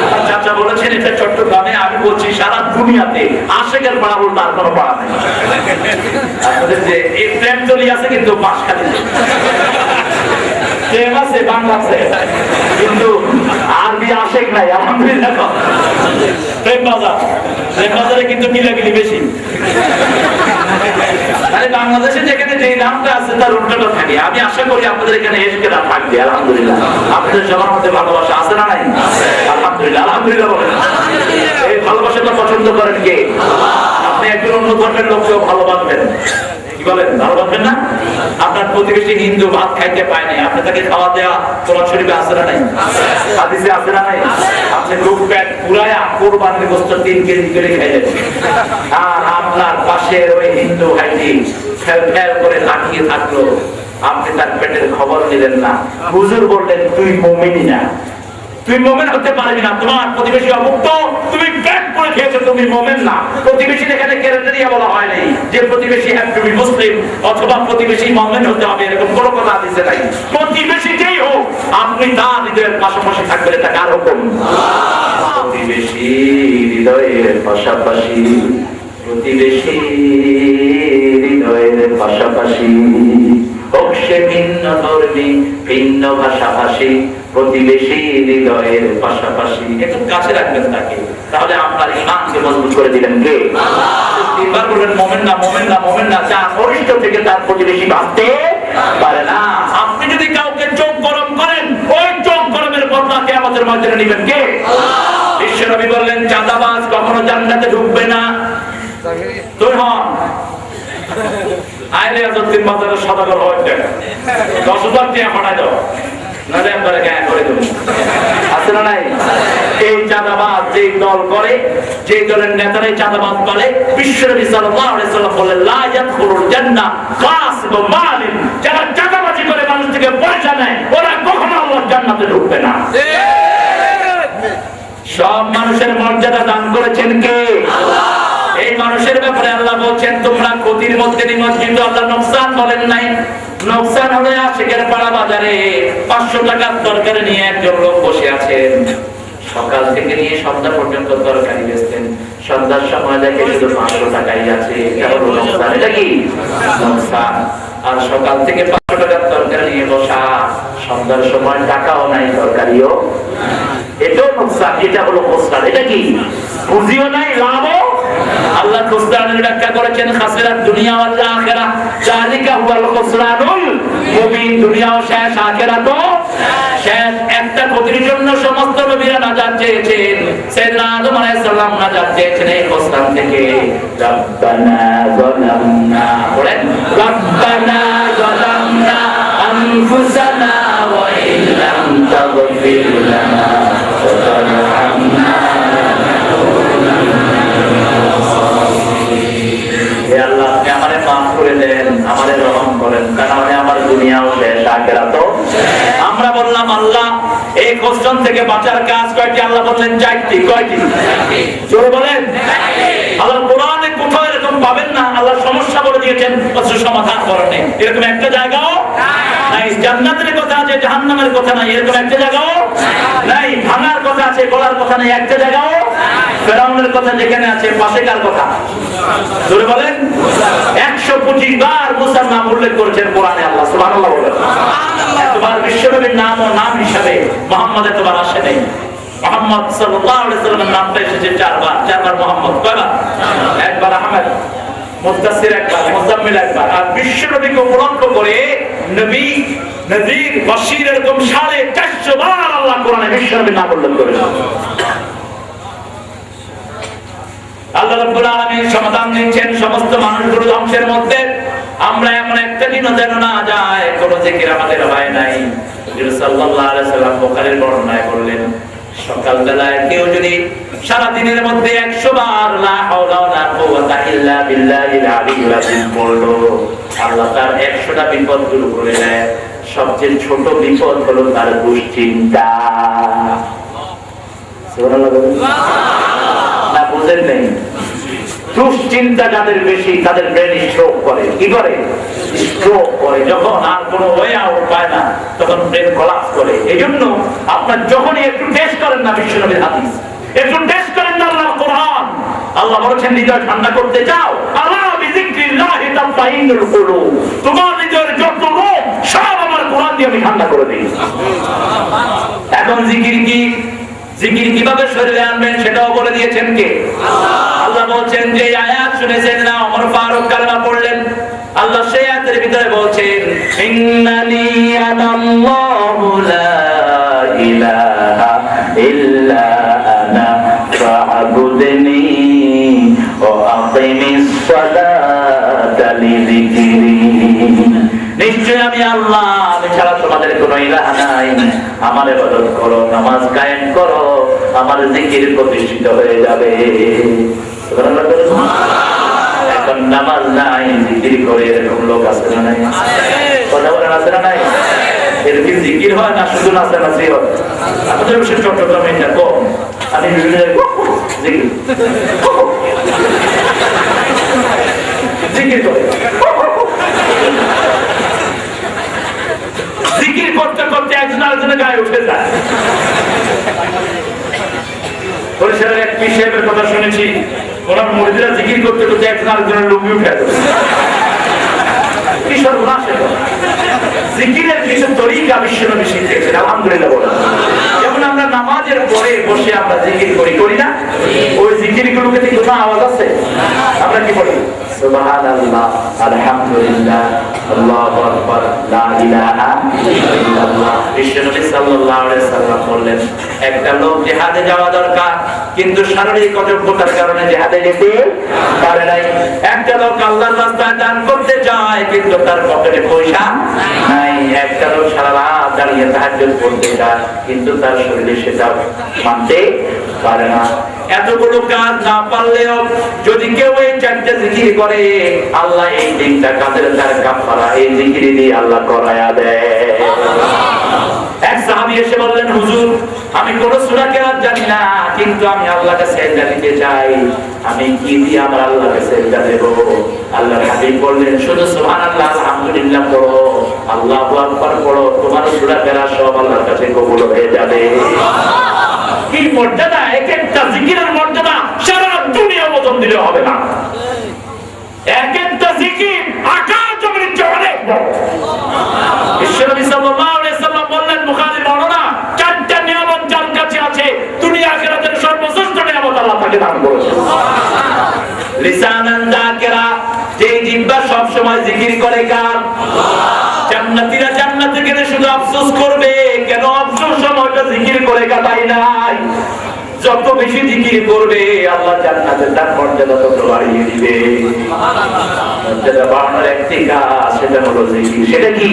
আমার চাচা বলেছেন এটা চট্টগ্রামে, আমি বলছি সারা দুনিয়াতে আশিকের পাড়া বলতে আর কোনো পাড়া নেই। আপনাদের যে এই প্রেম চলি আছে কিন্তু বাঁশখালী প্রেম আছে, বাংলা আছে, কিন্তু আরবি আশেক নাই, আলহামদুলিল্লাহ। প্রেম বাজার, প্রেম বাজারে কিন্তু কিলাকিলি বেশি। বাংলাদেশে যেখানে যে নামটা আছে তার উল্টোটা থাকে। আমি আশা করি আপনাদের এখানে এসে না থাকবে, আলহামদুলিল্লাহ। আপনাদের সবার মধ্যে ভালোবাসা আছে না নাই? আলহামদুলিল্লাহ, আলহামদুলিল্লাহ বলেন। এই ভালোবাসাটা পছন্দ করেন কে? আপনি একজন অন্য ধর্মের লোককেও ভালোবাসবেন, কি বলেন? ভালোবাসবেন না? আপনার প্রতিবেশী হিন্দু ভাত খাইতে পায় নাই, আপনি তাকে খাওয়া দেওয়া কোরআন শরীফে আছে না নাই? হাদিসে আছে না নাই? আপনি বুক পেট পুরায়া কুরবানির গোশত 3 কেজি করে খাইলেন, আর আপনার পাশের ওই হিন্দু ভাইটি ফেল ফেল করে তাকিয়ে থাকলো, আপনি তার পেটের খবর নিলেন না। হুজুর বললেন তুই মুমিনই না, তুই মুমিন হতে পারবি না, তোমার প্রতিবেশী অভুক্ত, তুমি পেট করে খেয়েছো, তুমি মুমিন না। প্রতিবেশী এখানে ক্রাইটেরিয়া বলা হয়নি যে প্রতিবেশী হ্যাভ টু বি মুসলিম অথবা প্রতিবেশী মুমিন হতে হবে, এরকম কোনো কথা দিতে নাই। প্রতিবেশী যেই হোক আপনি তার হৃদয়ের পাশাপাশি থাকবেন, এটা কার হুকুম? প্রতিবেশী হৃদয়ের পাশাপাশি, প্রতিবেশী হৃদয়ের পাশাপাশি, হোক সে ভিন্ন ধর্মী ভিন্ন ভাষাভাষী, প্রতিবেশী হৃদয়ের পাশাপাশি। একটু কাছে রাখবেন তাকে, তাহলে আপনার ঈমানকে মজবুত করে দিবেন কে? তিনবার বলবেন মুমিন না, মুমিন না, মুমিন না, যার অরিষ্ট থেকে তার প্রতিবেশী ভাবতে পারে না। আপনি যদি কাউকে চোখ গরম করেন, ওই চোখ গরমের বদলা কিয়ামতের ময়দানে নেবেন কে? বিশ্বনবী বললেন চাঁদাবাজ কখনো জান্নাতে ঢুকবে না। তুই হন আইলে যতদিন বাজারে সদাগর হয় 10,000 টাকা পাঠাই দাও, নাহলে একবারে গায়ে করে দেবো। আছে না নাই? এই চাঁদাবাজ যেই দল করে, যেই দলের নেতারাই চাঁদাবাজ করে, বিশ্বনবী সাল্লাল্লাহু আলাইহি ওয়াসাল্লাম বলেন লা ইয়াদখুলুল জান্নাহ কাসিবু মালিন, যারা চাঁদাবাজি করে মানুষ থেকে পয়সা নেয় ওরা কখনো আল্লাহর জান্নাতে ঢুকবে না। সব মানুষের মর্যাদা দান করেছেন কে? আল্লাহ। এই মানুষের ব্যাপারে আল্লাহ বলছেন তোমরা ক্ষতির মধ্যে নিমজ্জিত। আল্লাহ নোকসান বলেন নাই। নোকসান হলে আশিকের পাড়া বাজারে 500 টাকার তরকারি নিয়ে একজন লোক বসে আছেন, সকাল থেকে নিয়ে সন্ধ্যা পর্যন্ত তরকারি বেচতেন, সন্ধ্যার সময় দেখে শুধু 500 টাকাই আছে, এটা হলো নোকসান। এটা কি নোকসান? আর সকাল থেকে 500 টাকার তরকারি নিয়ে বসা, সন্ধ্যার সময় টাকাও নাই তরকারিও, এটাও নোকসান। এটা হলো খুসরান। এটা কি? পুঁজিও নাই, লাভও। আল্লাহ খুসরানের ব্যাখ্যা করেছেন খাসিরাত দুনিয়া ওয়াল আখিরাহ, যালিকা হুয়াল খুসরানুল মুবিন। দুনিয়াও শেষ, আখিরাতও শেষ। একটা ক্ষতির জন্য সমস্ত নবীরা নাজাত চেয়েছেন, সাইয়েদনা আদম আলাইহিস সালাম নাজাত চেয়েছেন এই খুসরান থেকে। রব্বানা যালামনা, বলেন রব্বানা যালামনা আনফুসানা ওয়া ইল্লাম তাগফির লানা ওয়া তারহামনা। আমাদের রহম করেন, কারণ আমার দুনিয়াও শেষ, আখিরাতও। আমরা বললাম আল্লাহ এই কোশ্চেন থেকে বাঁচার কাজ কয়টি? আল্লাহ বললেন চারটি। কয়টি? জোরে বলেন। আল্লাহ কোরআনে কোথাও এরকম পাবেন না আল্লাহ সমস্যা বলে দিয়েছেন অথচ সমাধান করেন এরকম একটা জায়গাও নাই। জান্নাতের কথা আছে, জাহান্নামের কথা নাই, এরকম একটা জায়গাও নাই। ভাঙার কথা আছে, গলার কথা নাই, একটা জায়গাও। ফেরাউনের কথা যেখানে আছে, পাশে কার কথা? জোরে বলেন। 125 বার মুসার নাম উল্লেখ করেছেন কোরআনে আল্লাহ। সুবহানাল্লাহ বলেন। এতবার বিশ্বনবীর নাম ও নাম হিসাবে মুহাম্মদ এতবার আসে নাই। মুহাম্মদ সাল্লাল্লাহু আলাইহি ওয়াসাল্লামের নামটা এসেছে 4 বার। 4 বার মুহাম্মদ, কয়বার? একবার আহমদ, মুদাসসির একবার, মুজাম্মিল একবার। আর বিশ্বনবীকে উপলক্ষ করে নবী, নযীর, বাশীর এরকম 450 বার আল্লাহ কোরআনে বিশ্বনবীর নাম উল্লেখ করেছেন। আল্লাহ রাব্বুল আলামিন সমাধান দিচ্ছেন সমস্ত মানুষগুলো ধ্বংসের মধ্যে। আমরা এমন একটা দিনও যেন না যায় কোন জিকির আমাদের হয় নাই। রাসূল সাল্লাল্লাহু আলাইহি ওয়াসাল্লাম বুখারীর বর্ণনায় বললেন, সকাল বেলায় কেউ যদি সারা দিনের মধ্যে 100 বার লা হাওলা ওয়ালা কুওয়াতা ইল্লা বিল্লাহিল আলিয়্যিল আযীম বললো, আল্লাহ তার 100টা বিপদ দূর করে দেয়। সবচেয়ে ছোট বিপদ হলো তার দুশ্চিন্তা। সুবহানাল্লাহ। না বুঝেন নাই? দুশ্চিন্তা যাদের বেশি তাদের ব্রেন স্ট্রোক করে। কি করে? স্ট্রোক করে। যখন আর কোনো ওয়ে আউট পায় না তখন ব্রেন কোলাপস করে। এইজন্য আপনার যখনই একটু টেস্ট করেন না বিশ্বনবীর হাদিস, একটু টেস্ট করেন না আল্লাহর কোরআন। আল্লাহ বলেছেন হৃদয় ঠান্ডা করতে চাও, আলা বিযিকরিল্লাহি তাতমাইন্নুল কুলুব। তোমার হৃদয়ের যত রোগ সব আমার কোরআন দিয়ে আমি ঠান্ডা করে দেই। এখন জিকির কি? জিকির কিভাবে শরীরে আনবেন সেটাও বলে দিয়েছেন কে? আল্লাহ বলছেন যে আয়াত শুনেছেন না, ওমর ফারুক কালেমা পড়লেন, আল্লাহ সেই আয়াতের ভিতরে বলছেন ইন্নানি আনাল্লাহু লা ইলাহা ইল্লা আনা ফা'বুদনি ওয়া আকিমিস সালাতা লিযিকরি। নিশ্চয় আমি আল্লাহ, আমি ছাড়া তোমাদের কোনো ইলাহ নাই, আমার ইবাদত করো, নামাজ কায়েম করো, আমার জিকির প্রতিষ্ঠিত হয়ে যাবে। এখন নামাজ নাই, জিকির করে এরকম লোক আছে না নাই? কথা বলেন, আছে না নাই? এরকম জিকির হয় না শুধু নাচানাচি হয়? আমাদের বিশেষ চট্টগ্রামে এটা কম। আমি বিভিন্ন জিকির জিকির করে জিকির করতে করতে একজন আরেকজনের গায়ে উঠে যায়। বরিশালের এক পীর সাহেবের কথা শুনেছি, ওনার মুরিদরা জিকির করতে করতে একজন আরেকজনের লুঙ্গি উঠে যায়। কি সর্বনাশ! জিকিরের কিছু তরিকা বিশ্বনবী শিখিয়েছেন, আলহামদুলিল্লাহ বলেন। যেমন আমরা নামাজের পরে বসে আমরা জিকির করি না? ওই জিকির গুলোকে কোনো আওয়াজ আছে? আমরা কি বলি? সুবহানাল্লাহ, আলহামদুলিল্লাহ, আল্লাহু আকবার, লা ইলাহা ইল্লাল্লাহ। বিশ্বনবী সাল্লাল্লাহু আলাইহি সাল্লাম বললেন, একটা লোক জিহাদে যাওয়া দরকার, কিন্তু শারীরিক অযোগ্যতার কারণে জিহাদে যেতে পারে নাই। একটা লোক আল্লাহর রাস্তায় দান করতে চায়, কিন্তু তার পকেটে পয়সা নাই। একটা লোক সারা রাত দাঁড়িয়ে তাহাজ্জুদ পড়তে চায়, কিন্তু তার শরীরে সেটা মানতে পারে না। এতগুলো কাজ না পারলেও যদি কেউ এই 4টা জিকির করে, আল্লাহ এই 3টা কাজের তার কাফারা এই জিকির দিয়ে আল্লাহ করায়া দেয়। এক সাহাবী এসে বললেন, হুজুর, আমি কোন সূরা কেরাত জানি না, কিন্তু আমি আল্লাহকে সিজদা দিতে চাই, আমি কি দিয়ে আমার আল্লাহকে সিজদা দেব? আল্লাহর হাবিব বললেন, শুধু সুবহানাল্লাহ, আলহামদুলিল্লাহ পড়ো, আল্লাহু আকবার পড়ো, তোমার সূরা কেরাত সব আল্লাহর কাছে কবুল হয়ে যাবে। কি মর্যাদা! এক একটা জিকিরের মর্যাদা সারা দুনিয়া ওজন দিলে হবে না। এক একটা জিকির আকাশ জমিনের চেয়ে অনেক বড়। বিশ্বনবী সাল্লাল্লাহু আলাইহি সাল্লাম বললেন, বুখারীর বর্ণনা, 4টা নিয়ামত যার কাছে আছে, দুনিয়া আখিরাতের সর্বশ্রেষ্ঠ নিয়ামত আল্লাহ তাকে দান করেছেন। লিসানান যাকিরা, যে জিহ্বা সব সময় জিকির করে কার? জান্নাতীরা জান্নাতে গেলে শুধু আফসোস করবে, কেন আফসোস সময়টা জিকির করে কাটাই নাই। যত বেশি জিকির করবে আল্লাহ জান্নাতে তার মর্যাদা তত বাড়িয়ে দিবে। মর্যাদা বাড়ানোর একটি কাজ, সেটা হলো জিকির। সেটা কি?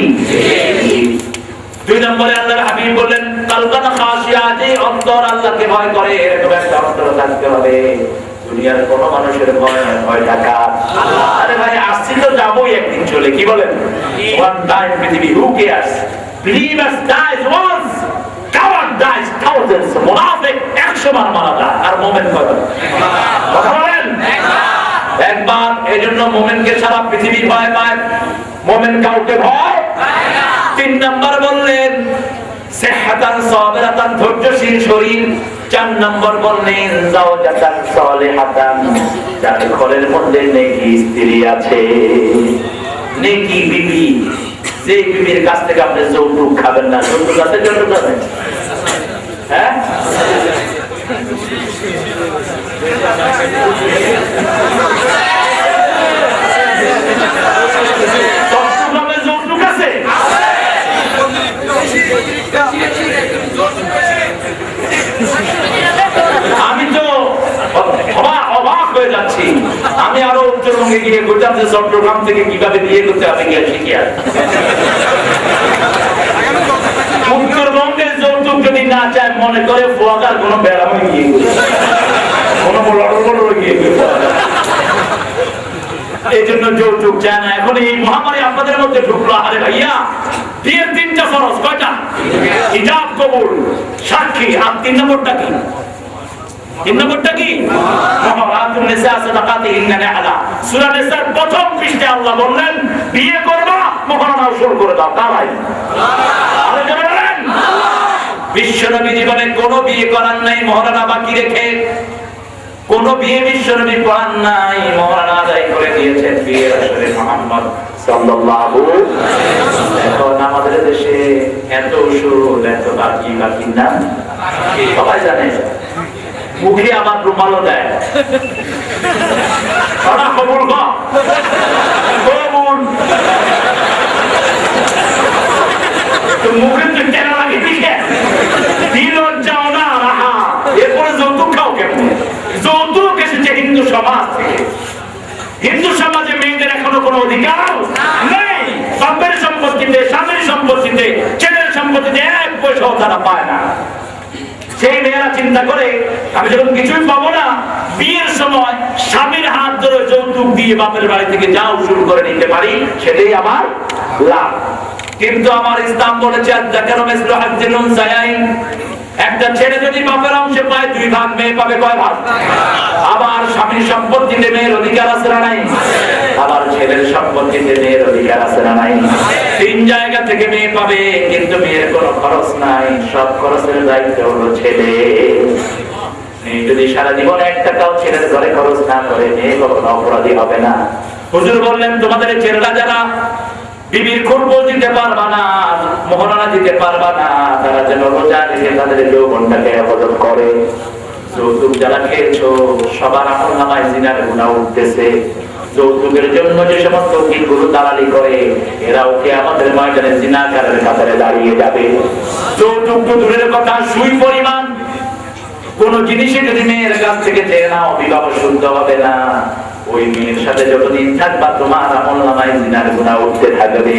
2 নম্বরে আল্লাহর হাবিব বললেন, কালবান খাশিয়া, যে অন্তর আল্লাহকে ভয় করে, এরকম একটা অন্তর থাকতে হবে। দুনিয়ার কোন মানুষের ভয় নয়, ভয় টাকা। আরে ভাই, আসছি তো যাবোই একদিন চলে, কি বলেন? One time পৃথিবী, who cares? Believers dies once, coward dies thousands, মুনাফিক 100 বার মারা যায়, আর মুমিন কয়বার? কথা বলেন একবার। এজন্য মুমিনকে সারা পৃথিবী ভয় পায়, মুমিন কাউকে ভয় পায় না। 3 নাম্বার বললেন সিহহাতান সাবিরাতান, ধৈর্যশীল শরীর। 4 নাম্বার বললেন যাওজাতান সালিহাতান, যার ঘরের মধ্যে নেকি স্ত্রী আছে, নেকি বিবি। যে বিবির কাছ থেকে আপনি যৌতুক খাবেন না, যৌতুক আছে, যৌতুক আছে, হ্যাঁ যৌতুক আছে। আমি তো অবাক হয়ে যাচ্ছি। আমি আরো উত্তরবঙ্গে গিয়ে বুঝলাম যে চট্টগ্রাম থেকে কিভাবে বিয়ে করতে হবে গিয়ে শিখি। আর উত্তরবঙ্গের যৌতুক যদি না চায়, মনে করে ফোয়াকার কোন বেড়ামে গিয়ে কোনো গিয়ে এই জন্য যৌতুক চায় না। এখন এই মহামারী আপনাদের মধ্যে ঢুকলো। আরে ভাইয়া, বিয়ের 3টা ফরজ, কয়টা? হিজাব, কবুল, সাক্ষী, আর 3 নম্বরটা কি? 3 নম্বরটা কি? মুহারাতুন নিসা সাদাকাতিহিন্না নিহলা। সূরা নিসার প্রথম পৃষ্ঠায় আল্লাহ বললেন, বিয়ে করবা, মুহারানা শুরু করে দাও। কারাই? আরে জোরে বলেন। বিশ্বনবী জীবনে কোনো বিয়ে করার নাই মুহারানা বাকি রেখে, কোন বিয়ে বিশ্বনবী পড়ান নাই, মুহারানা আদায় করে দিয়েছেন বিয়ের আসরে মুহাম্মদ সাল্লাল্লাহু আলাইহি ওয়াসাল্লাম। এখন আমাদের দেশে এত সুদ, এত বাকি না, সবাই জানে। মুখে আবার রুমালও দেয়, কবুল কবুল, তো মুখে তো কেন লাগে দিকে দিল যাও না রাহা। এরপরে যৌতুক খাও কেমন? যৌতুক এসেছে হিন্দু সমাজ থেকে। হিন্দু সমাজে মেয়েদের এখনো কোনো অধিকার নেই। বাপের সম্পত্তিতে, স্বামীর সম্পত্তিতে, ছেলের সম্পত্তিতে 1 পয়সাও তারা পায় না। সেই মেয়েরা চিন্তা করে, আমি যখন কিছুই পাবো না, বিয়ের সময় স্বামীর হাত ধরে যৌতুক দিয়ে বাপের বাড়ি থেকে যাও শুরু করে নিতে পারি, সেটাই আমার লাভ। কিন্তু আমার ইসলাম বলেছে, একটা ছেলে যদি বাপের অংশে পায় 2 ভাগ, মেয়ে পাবে কয় ভাগ? আবার স্বামীর সম্পত্তিতে মেয়ের অধিকার আছে না নাই? আবার ছেলের সম্পত্তিতে মেয়ের অধিকার আছে না নাই? 3 জায়গা থেকে মেয়ে পাবে, কিন্তু মেয়ের কোনো খরচ নাই, সব খরচের দায়িত্ব হলো ছেলে। মেয়ে যদি সারা জীবন 1 টাকাও ছেলের ঘরে খরচ না করে, মেয়ে কখনো অপরাধী হবে না। হুজুর বললেন, তোমাদের ছেলেরা যারা বিবির খরচ দিতে পারবা না, মোহরানা দিতে পারবা না, তারা যেন রোজা রেখে তাদের যৌবনটাকে হেফাজত করে। যৌতুক যারা খেয়েছো, সবার আমলনামায় জিনার গুনাহ উঠতেছে। যৌতুকের জন্য যে সমস্ত উকিলগুলো দালালি করে, এরাও কিয়ামতের ময়দানে জিনাকারের কাতারে দাঁড়িয়ে যাবে। যৌতুক তো দূরের কথা, সুই পরিমাণ কোন জিনিসে যদি মেয়ের কাছ থেকে চেয়ে নাও, বিবাহ শুদ্ধ হবে না। ওই মেয়ের সাথে যতদিন থাকবা, তোমার আমলনামায় জিনার গুনাহ উঠতে থাকবে।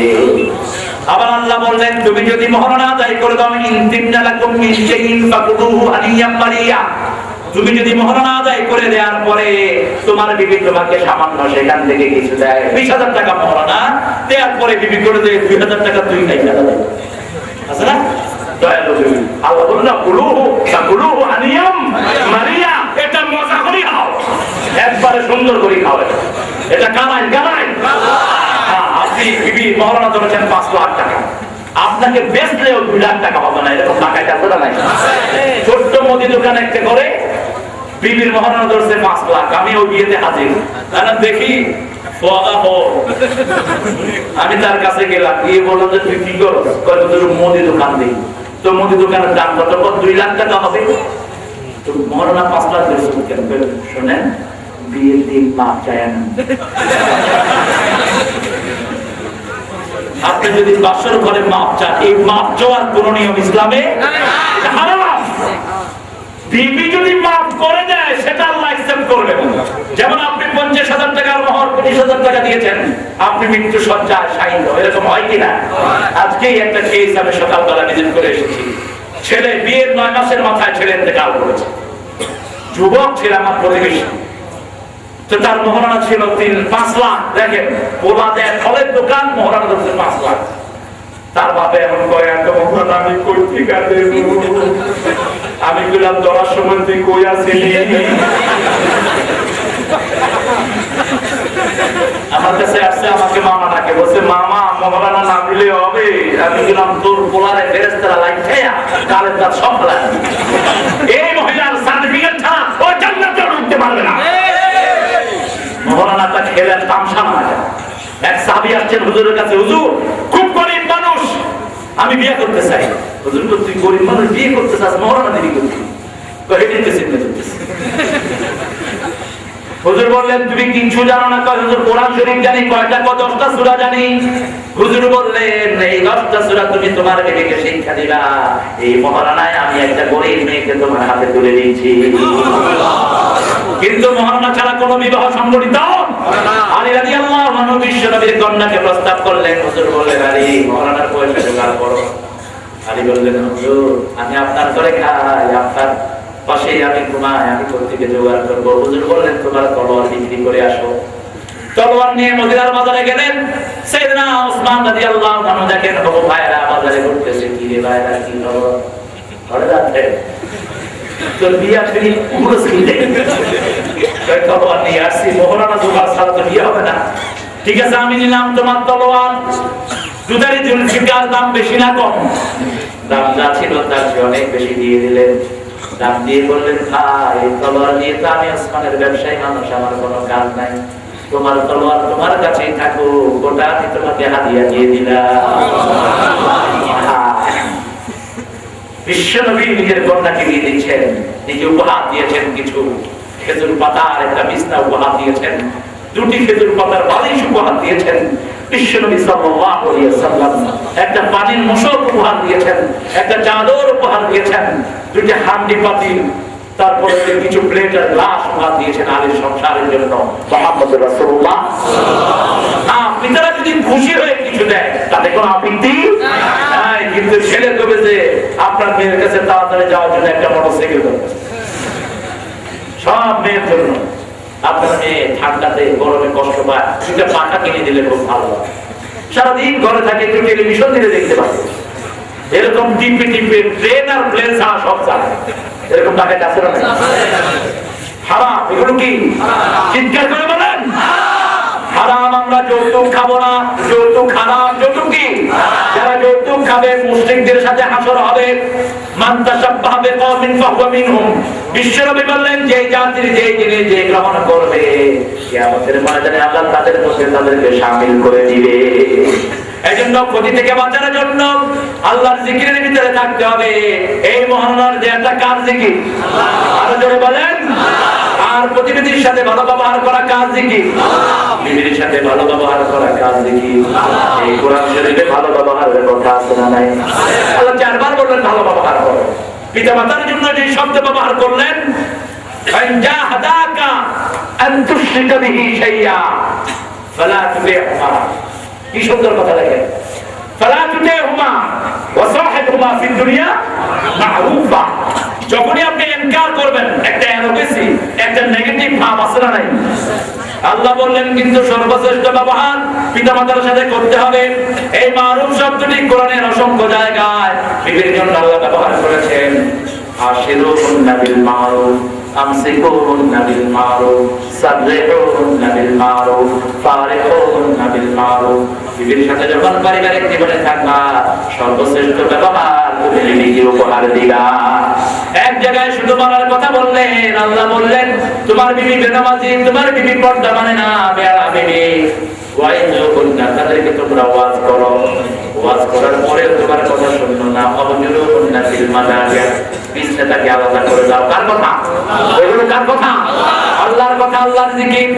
আবার আল্লাহ বললেন, তুমি যদি মোহরানা আদায় করে দাও, ইনতিমনা লাকুম মিন শাইইন ফাকুদুহু হানিয়াম মারিয়া। তুমি যদি মোহরানা আদায় করে দেওয়ার পরে তোমার বিবি তোমাকে সামান্য সেখান থেকে কিছু দেয়, 20,000 টাকা মোহরানা দেওয়ার পরে বিবি করে দেয় 2,000 টাকা, তুই নাই টাকা দেয়, আছে না? আল্লাহ বললেন, কুলুহু হানিয়াম মারিয়া। এটা মজা করে খাও, একবারে সুন্দর করে খাও। এটা কামাই কামাই। আপনি বিবি মোহরানা ধরেছেন 5 লাখ টাকা, আপনাকে বেচলেও 2 লাখ টাকা হবে না, এরকম টাকা আছে না নাই? ছোট্ট মুদি দোকান একটা করে বিবির মোহরানা ধরছে 5 লাখ। আমি ওই বিয়েতে হাজির, দেখি আমি তার কাছে গেলাম, গিয়ে বললাম যে তুই কি করো? মুদি দোকান দিই। তো মুদি দোকানের দাম কত? 2 লাখ টাকা হবে। তো মোহরানা 5 লাখ ধরছে। শোনেন, বিয়ের দিন মাপ চায় না। আপনি যদি বাসর ঘরে মাপ চান, এই মাপ চাওয়ার কোন নিয়ম ইসলামে হারাম। বিবি যদি মাপ করে দেয়, সেটা আল্লাহ একসেপ্ট করবে। যেমন আপনি 50,000 টাকার মোহর 25,000 টাকা দিয়েছেন, আপনি মৃত্যু সজ্জায় শায়িত, এরকম হয় কিনা? আজকেই একটা কেস আমি সকালবেলা ভিজিট করে এসেছি। ছেলে বিয়ের 9 মাসের মাথায় ছেলে ইন্তেকাল করেছে। যুবক ছেলে, আমার প্রতিবেশী। তো তার মোহরানা ছিল 5 লাখ। দেখেন, পোলা দেয় ফলের দোকান, মোহরানা ধরছে 5 লাখ। তার বাপে এমন কয় এত মহান আমি কই থেকে দেব? আমি গেলাম ধরার সময় তুই কই আসিনি? আমার কাছে আসছে, আমাকে মামা ডাকে, বলছে মামা মহারানা না দিলে হবে। আমি গেলাম তোর পোলারে ফেরেশতারা লাইঠাইয়া কালের দাঁত সব ফেলা। এই মহিলার সার্টিফিকেট ছাড়া ও জান্নাতে ঢুকতে পারবে না। মহারানাটা খেলেন তামসা না। এক সাহাবী আসছেন হুজুরের কাছে, হুজুর খুব গরিব মানুষ, আমি বিয়ে করতে চাই। হুজুর বললেন তুই গরিব মানুষ বিয়ে করতে চাস, মহারানা দিবি করবি? হুজুর বললেন তুমি কিছু জানো না? হুজুর কোরআন শরীফ জানি, কয়টা 10টা সূরা জানি। হুজুর বললেন এই 10টা সূরা তুমি তোমার মেয়েকে শিক্ষা দিবা। এই মহারানায় আমি একটা গরিব মেয়েকে তোমার হাতে তুলে দিয়েছি। কিন্তু মহারানা ছাড়া কোনো বিবাহ সংগঠিত আলী রাদিয়াল্লাহু আনহু বিশ্ব নবীর কন্যাকে প্রস্তাব করলেন। হুজুর বললেন আলী মহারানার পয়সা জোগাড় করো। আলী বললেন হুজুর আমি আপনার ঘরে খাই, আপনার পাশে আমি ঘুমাই, আমি কোথেকে জোগাড় করবো? হুজুর বললেন তোমার তলোয়ার বিক্রি করে আসো। তলোয়ার নিয়ে মদিনার বাজারে গেলেন। সাইয়েদনা ওসমান রাদিয়াল্লাহু আনহু দেখেন বহু ভাইরা বাজারে ঘুরতেছে। কি রে ভাইরা কি খবর? ঘরে যাচ্ছে তোর বিয়া ফিরি পুরুষ কিনতে তলোয়ার নিয়ে আসছি, মহারানা জোগাড় ছাড়া তো বিয়ে হবে না। ঠিক আছে আমি নিলাম তোমার তলোয়ার। দুধারি জুলফিকার দাম বেশি না কম? দাম যা ছিল তার চেয়ে অনেক বেশি দিয়ে দিলেন। দাম দিয়ে বললেন ভাই তলোয়ার নিয়ে তো আমি ওসমানের ব্যবসায়ী মানুষ, আমার কোনো কাজ নাই, তোমার তলোয়ার তোমার কাছেই থাকুক, ওটা আমি তোমাকে হাদিয়া দিয়ে দিলাম। বিশ্ব নবী নিজের কন্যাকে দিয়ে দিচ্ছেন, নিজে উপহার দিয়েছেন কিছু খেজুর পাতার একটা বিছনা উপহার দিয়েছেন, 2টি খেজুর পাতার বালিশ উপহার দিয়েছেন। বিশ্ব নবী সাল্লাল্লাহু আলাইহি ওয়াসাল্লাম একটা পানির মশক উপহার দিয়েছেন, একটা চাদর উপহার দিয়েছেন, 2টি হান্ডি পাতিল, তারপরে কিছু প্লেট আর গ্লাস উপহার দিয়েছেন আলীর সংসারের জন্য। মুহাম্মদুর রাসূলুল্লাহ পিতারা যদি খুশি হয়ে কিছু দেয় তাতে কোনো আপত্তি নাই, কিন্তু ছেলে কবে যে আপনার মেয়ের কাছে তাড়াতাড়ি যাওয়ার জন্য একটা মোটরসাইকেল দরকার, সব মেয়ের জন্য। আপনার মেয়ে ঠান্ডাতে গরমে কষ্ট পায়, সেটা পাখা কিনে দিলে খুব ভালো হয়। সারাদিন ঘরে থাকে, একটু টেলিভিশন দিলে দেখতে পাবে। এরকম টিপে টিপে ট্রেন আর প্লেন ছাড়া সব চায়, এরকম টাকা আছে না? হারাম, এগুলো কি? চিৎকার করে বলেন হারাম। আমরা যৌতুক খাবো না, যৌতুক হারাম। যৌতুক কি? যারা যৌতুক খাবে মুশরিকদের সাথে হাসর হবে। মান তাশাব্বাহা বিকওমিন ফাহুয়া মিনহুম। বিশ্বনবী বললেন যে জাতির যে জিনিস যে গ্রহণ করবে কিয়ামতের ময়দানে আল্লাহ তাদের মধ্যে তাদেরকে শামিল করে দিবে। এজন্য ক্ষতি থেকে বাঁচার জন্য আল্লাহর জিকিরের ভিতরে থাকতে হবে। এই মহানের যে একটা কাজ জিকির, আরো জোরে বলেন। আর প্রতিবেশীর সাথে ভালো ব্যবহার করা কাজ জিকির, বিবির সাথে ভালো ব্যবহার করা কাজ জিকির। এই কোরআন শরীফে ভালো ব্যবহারের কথা আছে না নাই? আল্লাহ 4বার বললেন ভালো ব্যবহার করো। পিতামাতার জন্য যে শব্দ ব্যবহার করলেন ফাইন জাহাদাকা আন তুশরিকা বিহি শাইয়া ফালা তুতি'হুমা, কি সুন্দর কথা দেখেন। ফালা তুতি'হুমা ওয়া সাহিবহুমা ফিদ দুনিয়া মা'রুফা। যখনই আপনি ইনকার করবেন একটা অ্যারোগেন্সি, একটা নেগেটিভ ভাব আছে না নাই? আল্লাহ বললেন কিন্তু সর্বশ্রেষ্ঠ ব্যবহার পিতামাতার সাথে করতে হবে। এই মারুফ শব্দটি কোরআনের অসংখ্য জায়গায় বিবির জন্য আল্লাহ ব্যবহার করেছেন। আশিরুহুন্না বিল মারুফ, আমসিকুহুন্না বিল মারুফ, সাররিহুন্না বিল মারুফ, ফারিহুন্না বিল মারুফ। বিবির সাথে যখন পারিবারিক জীবনে থাকবা সর্বশ্রেষ্ঠ ব্যবহার তুমি বিবিকে উপহার দিবা। এক জায়গায় শুধু বলার কথা বললেন, আল্লাহ বললেন তোমার বিবি বেনামাজি, তোমার বিবি পর্দা মানে না, বেয়ারা বিবি। ওয়াইজুকুন্না, তাদেরকে তোমরা ওয়াজ করো, ওয়াজ করার পরে তোমার কথা শুনলো না। অবজুরুকুন্না ফিল মাদাজিয়া, বিছনাটাকে আলাদা করে দাও। কার কথা? এগুলো কার কথা? আল্লাহর কথা, আল্লাহর জিকির।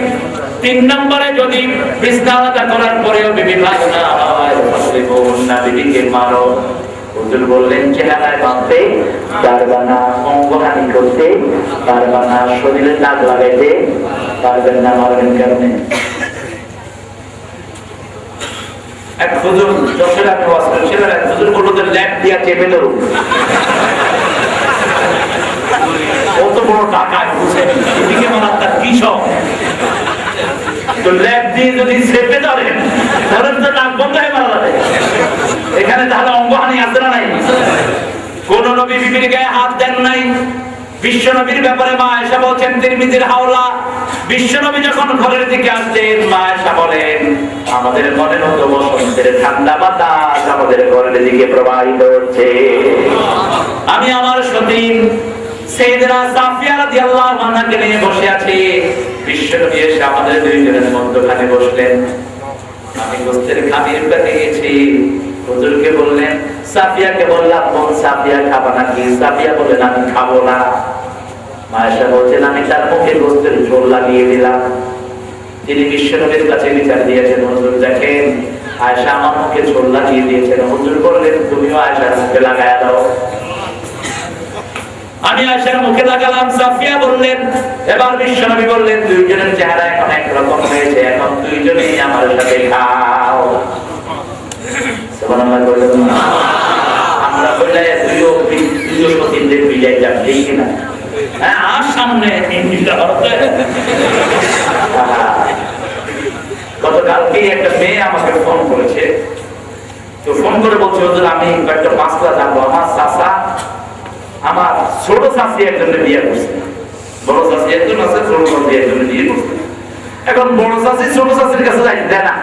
3 নম্বরে যদি বিছনা আলাদা করার পরেও বিবি ভালো না হয়, ফাসলিকুন্না, বিবিকে মারো। হুজুর বললেন চেহারায় বাঁধতে পারবা না, অঙ্গহানি করতে পারবা না, শরীরে দাগ লাগাইতে পারবেন না, মারবেন কেমনে? এক হুজুর যশোরে আমি ওয়াজ করছিলাম, এক হুজুর বললেন ল্যাব দিয়া চেপে ধরুন। কত বড় টাকা বুঝে এদিকে মারার তার কি সব? তো ল্যাব দিয়ে যদি চেপে ধরেন তাহলে তো নাক বন্ধ হয়ে মারা যাবে। এখানে তাহলে অঙ্গহানি আছে না নাই? কোন নবী বিবির গায়ে হাত দেন নাই। বিশ্ব নবীর ব্যাপারে মা আয়েশা বলছেন তিরমিজির হাওলা, বিশ্ব নবী যখন ঘরের দিকে আসতেন মা আয়েশা বলেন আমাদের মনের মতো বসন্তের ঠান্ডা বাতাস আমাদের ঘরের দিকে প্রবাহিত হচ্ছে। আমি আমার সতীন সাইয়েদা সাফিয়া রাদিয়াল্লাহু আনহাকে নিয়ে বসে আছি, বিশ্ব নবী এসে আমাদের দুইজনের মধ্যখানে বসলেন। আমি গোস্তের খামির পেতে গেছি, হুজুরকে বললেন, সাফিয়াকে বললাম বোন সাফিয়া খাবা নাকি? সাফিয়া বললেন আমি খাবো না। আয়েশা বলছেন আমি তার মুখে গোস্তের ঝোল লাগিয়ে দিলাম। তিনি বিশ্বনবীর কাছে বিচার দিয়েছেন, হুজুর দেখেন আয়েশা আমার মুখে ঝোল লাগিয়ে দিয়েছেন। হুজুর বললেন তুমিও আয়েশার মুখে লাগায়া দাও। আমি আয়েশার মুখে লাগালাম, সাফিয়া বললেন। এবার বিশ্বনবী বললেন দুইজনের চেহারা এখন একরকম হয়েছে, এখন দুইজনেই আমার সাথে খাও। সুবহানাল্লাহ বললেন। আমরা বললে দুইও সতীনদের বিজয় যাব ঠিক না? হ্যাঁ, আর সামনে গতকালকে একটা মেয়ে আমাকে ফোন করেছে, তো ফোন করে বলছে হুজুর আমি একটা মাসলা জানবো। আমার চাচা আমার ছোট চাচি একজন বিয়ে করছে, বড় চাচি একজন আছে, ছোট চাচি একজন বিয়ে করছে। এখন বড় চাচি ছোট চাচির কাছে যাই দেয় না,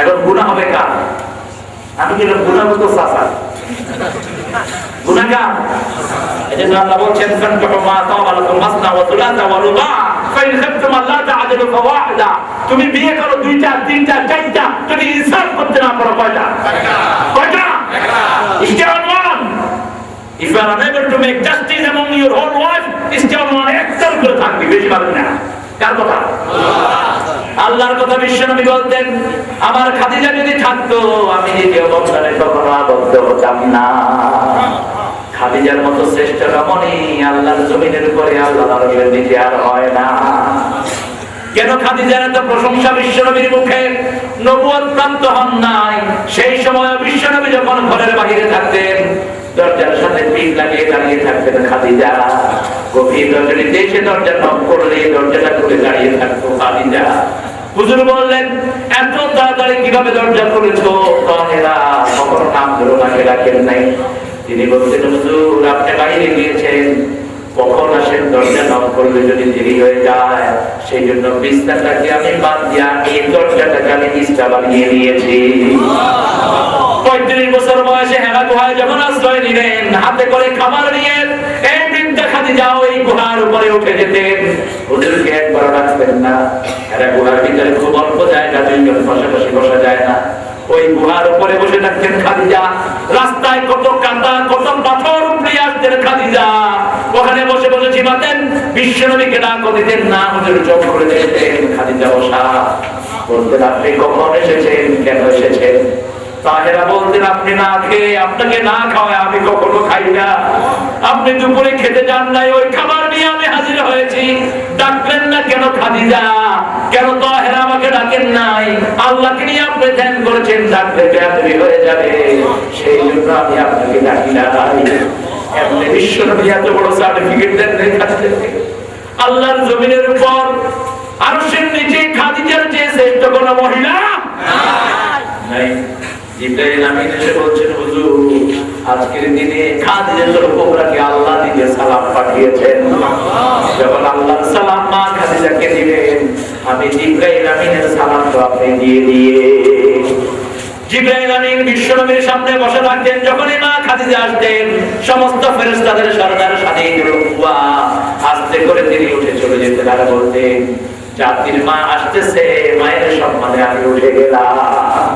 এখন গুনাহ হবে কার? আমি বললাম গুনাহ তো চাচা, গুনাহ কার? এজন্য আল্লাহ বলছেন ফানকিহু মা তাবা লাকুম মাসনা ওয়া থুলাসা ওয়া রুবা ফাইন খাফতুম আল্লা তা'দিলু ফাওয়াহিদা। তুমি বিয়ে করো দুইটা, তিনটা, চারটা, যদি ইনসাফ করতে না পারো কয়টা? কয়টা? Stay on one. If you are unable to make justice among your whole wife, stay on one. একটার করে থাকবি, বেশি পারবি না। কার কথা? আল্লাহর কথা। বিশ্বনবী বলতেন আমার খাদিজা যদি থাকতো আমি দ্বিতীয় বন্ধনে কখনো আবদ্ধ হতাম না। খাদিজার মতো শ্রেষ্ঠ রমণী আল্লাহর জমিনের উপরে আল্লাহর নবীর নিচে আর হয় না। কেন খাদিজার এত প্রশংসা বিশ্বনবীর মুখে? নবুয়ত প্রাপ্ত হন নাই সেই সময় বিশ্বনবী যখন ঘরের বাইরে থাকতেন দরজার সাথে পিঠ লাগিয়ে দাঁড়িয়ে থাকতেন খাদিজা। গভীর রজনী দেশে দরজা নক করলে দরজাটা খুলে দাঁড়িয়ে থাকতো খাদিজা। হুজুর বললেন এত তাড়াতাড়ি কিভাবে দরজা খুলেছো? তাহেরা কখনো নাম ধরো নাকে রাখেন নাই। তিনি বলছেন হুজুর আপনি বাইরে গিয়েছেন, কখন আসেন? দরজা নক করলে যদি দেরি হয়ে যায় সেই জন্য বিছানাটাকে আমি বাদ দিয়া এই দরজাটাকে আমি বিছানা বানিয়ে নিয়েছি। 35 বছর বয়সে হেরা গুহায় যখন আশ্রয় নিলেন, হাতে করে খাবার নিয়ে এই বৃদ্ধা খাদিজা ওই গুহার উপরে উঠে যেতেন। হুজুরকে একবার রাখতেন না। হেরা গুহার ভিতরে খুব অল্প জায়গা, দুইজন পাশাপাশি বসা যায় না। ওই গুহার উপরে বসে থাকতেন খাদিজা। রাস্তায় কত কাঁটা কত পাথর উপড়ে আসতেন খাদিজা, ওখানে বসে বসে চিবাতেন। বিশ্বনবীকে ডাক দিতেন না, হুজুর চোখ করে দেখতেন খাদিজা বসা। বলতেন আপনি কখন এসেছেন, কেন এসেছেন? তাহেরা বলতেন আপনি না খেয়ে আপনাকে না খাওয়ায় আমি কখনো খাই না। আপনি দুপুরে খেতে যান নাই, ওই খাবার নিয়ে আমি হাজির হয়েছি। ডাকলেন না কেন খাদিজা? কেন তাহেরা আমাকে ডাকেন নাই? আল্লাহকে নিয়ে আপনি ধ্যান করেছেন, ডাকলে বেয়াদবি হয়ে যাবে, সেই জন্য আমি আপনাকে ডাকি নাই। এমনি বিশ্বনবী এত বড় সার্টিফিকেট দেন আল্লাহর জমিনের উপর আরশের নিচে খাদিজার চেয়ে শ্রেষ্ঠ কোন মহিলা নাই। জিবরাইল আমিন এসে বলছেন হুজুর আজকের দিনে খাদিজার কোবরাকে আল্লাহ নিজে সালাম পাঠিয়েছেন। যখন আল্লাহর সালাম মা খাদিজাকে দিলেন, আমি জিবরাইল আমিনের সালাম তো আপনি দিয়ে জিবরাইল আমিন বিশ্বনবীর সামনে বসে থাকতেন। যখনই মা খাদিজা আসতেন সমস্ত ফেরেশতাদের সরদার সানিয়ে রুয়া আস্তে করে তিনি উঠে চলে যেতেন আর বলতেন জাতির মা আসতেছে, মায়ের সম্মানে আমি উঠে গেলাম।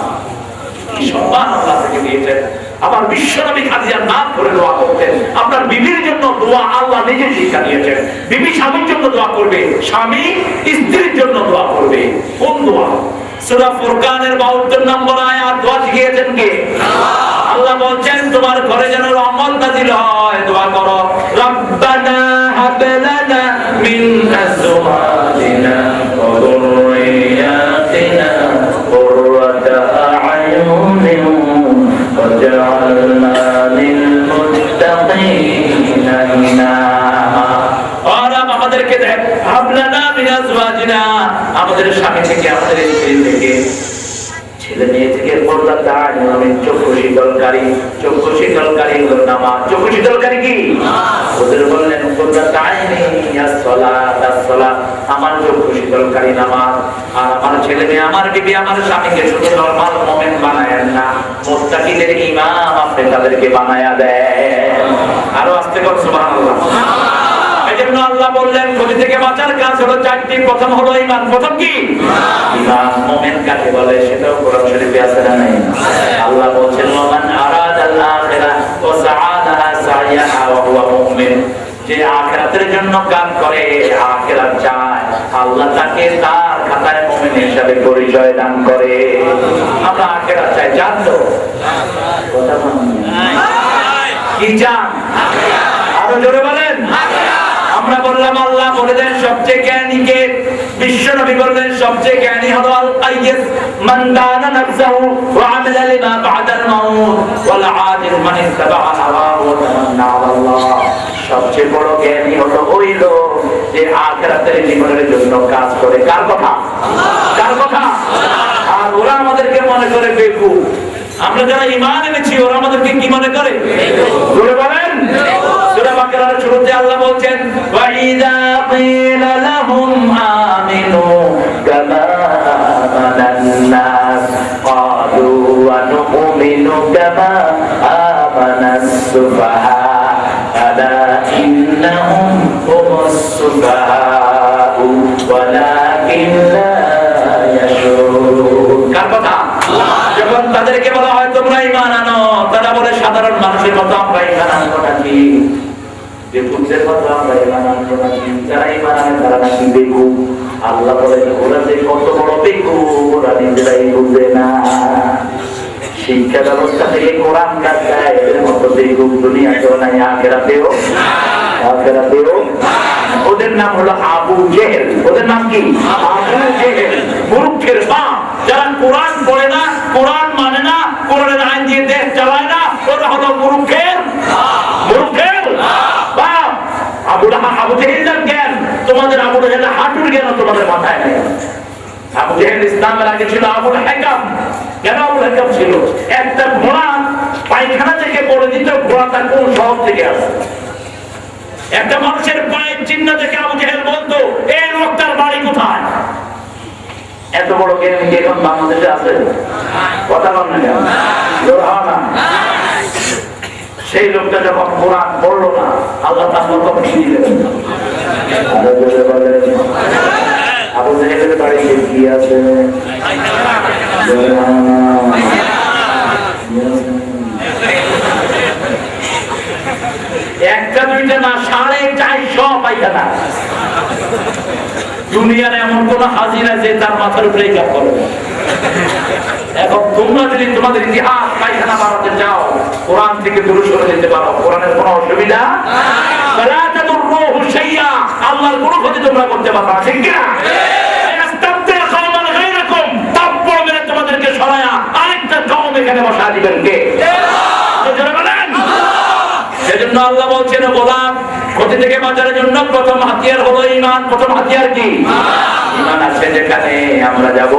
কি সম্মান আল্লাহ থেকে দিয়েছেন। আবার বিশ্বনবী খাদিজার নাম করে দোয়া করতেন। আপনার বিবির জন্য দোয়া আল্লাহ নিজে শিক্ষা দিয়েছেন। বিবি স্বামীর জন্য দোয়া করবে, স্বামী স্ত্রীর জন্য দোয়া করবে। কোন দোয়া? সূরা ফুরকানের 72 নম্বর আয়াত। দোয়া শিখিয়েছেন কে? আল্লাহ বলছেন তোমার ঘরে যেন রহমত নাযিল হয়, দোয়া করো রব্বানা হাব লানা মিন আজওয়াজিনা ওয়া যুররিয়াতিনা কুররাতা আ'য়ুনিন ওয়াজআলনা লিল মুত্তাকিনা ইমামা। আমাদেরকে দেখ হাবলানা মিন আজওয়াজিনা, আমাদের স্বামী থেকে আমাদের স্ত্রী থেকে ছেলে মেয়ে থেকে পর্দা দাঁড় চক্ষু শীতলকারী, চক্ষু শীতলকারী হলো নামাজ। চক্ষু শীতলকারী কি? ওদের বললেন পর্দা দাঁড়ায়নি আমার চক্ষু শীতলকারী নামাজ। আর আমার ছেলে মেয়ে, আমার বিবি, আমার স্বামীকে শুধু নরমাল মোমেন্ট বানায় না, মুত্তাকিদের ইমাম আপনি তাদেরকে বানায়া দেন। আরো আস্তে করে সুবহানাল্লাহ। এজন্য আল্লাহ বললেন ক্ষতি থেকে বাঁচার কাজ হলো চারটি। প্রথম হলো ঈমান। প্রথম কি? ঈমান। মুমিন কাকে বলে সেটাও কোরআন শরীফে আছে না নাই? আল্লাহ বলেন মান আরাদাল আখিরাহ ওয়া সাআদাহা সাইয়াহা ওয়া হুয়া মুমিন। যে আখিরাতের জন্য কাজ করে, আখিরাত চায়, আল্লাহ তাকে তার খাতায় মুমিন হিসেবে পরিচয় দান করে। আমরা আখিরাত চাই, জানতো কথা কি চান? আরো জোরে বলেন। আমরা বললাম আল্লাহ বলে দেন সবচেয়ে জ্ঞানী কে? বিশ্ব নবী বললেন সবচেয়ে জ্ঞানী হলো আল কাইয়্যিস মান দানা নাফসাহু ওয়া আমিলা লিমা বা'দাল মাউত ওয়াল আদিল মান ইত্তাবা'a হাওয়াহু ওয়া তামান্না আলাল্লাহ। সবচেয়ে বড় জ্ঞানী হলো ওই লোক যে আখিরাতের জীবনের জন্য কাজ করে। কার কথা? কার কথা? আর ওরা আমাদেরকে মনে করে বেকুফ। আমরা যারা ঈমান এনেছি ওরা আমাদেরকে কি মনে করে? বলে বলেন। সূরা বাকারার শুরুতে আল্লাহ বলছেন ওয়া ইযা কিলা লাহুম আমিনু কামা আমানান নাস ক্বালু ওয়া নু'মিনু কামা আমানাস সুফাহা আলা ইন্নাহুম হুমুস সুফাহা ওয়ালাকিন লা ইয়াশউরুন। কার কথা? যখন তাদেরকে বলা হয় তোমরা ঈমান আনো, তারা বলে সাধারণ মানুষের মতো আমরা ঈমান আনবো নাকি? বেকুফদের মতো আমরা ঈমান আনবো নাকি? যারা ঈমান আনে তারা নাকি বেকুফ। আল্লাহ বলেন ওরা যে কত বড় বেকুফ ওরা নিজেরাই বুঝে না। শিক্ষা ব্যবস্থা থেকে কোরআন কাজ দেয়, এদের মতো বেকুফ দুনিয়াতেও নাই, আখিরাতেও আখিরাতেও। ওদের নাম হলো আবু জেহেল। ওদের নাম কি? আবু জেহেল, মূর্খের বাপ। যারা কোরআন পড়ে না, কোরআন মানে না, কোরআনের আইন দিয়ে দেশ চালায় না, ওরা হলো মূর্খের বাপ। আবু জেহেলের জ্ঞান তোমাদের, আবু জেহেলের হাঁটুর জ্ঞান তোমাদের মাথায় নেই। আবু জেহেল ইসলামের আগে ছিল আবুল হাকাম। কেন আবুল হাকাম ছিল? একটা ঘোড়া পায়খানা থেকে পড়ে দিত, ঘোড়াটা কোন শহর থেকে আসে? একটা মানুষের পায়ের চিহ্ন দেখে আবু জেহেল বলতো এই লোকটার বাড়ি কোথায়? এত বড় জ্ঞানী কি এখন বাংলাদেশে আছে? কথা বল না কেন? সেই লোকটা যখন কোরআন পড়লো না, আল্লাহ তার মতো ফিরিয়ে দিলেন। আবু জেহেলের বাড়িতে কি আছে? একটা দুইটা না, 450 পায়খানা। দুনিয়ার এমন কোন হাজির আছে তার মাথার উপরে কাপ করে। এখন তোমরা যদি তোমাদের ইতিহাস পায়খানা বানাতে চাও, কোরআন থেকে দূরে সরে যেতে পারো, কোরআনের কোনো অসুবিধা আল্লাহর কোনো ক্ষতি তোমরা করতে পারো না, ঠিক কিনা? তোমাদেরকে সরায়া আরেকটা কওম এখানে বসা দিবেন কে? সেজন্য আল্লাহ বলছেন গোলাম ক্ষতি থেকে বাঁচার জন্য প্রথম হাতিয়ার হলো ঈমান। প্রথম হাতিয়ার কি? ঈমান আছে যেখানে আমরা যাব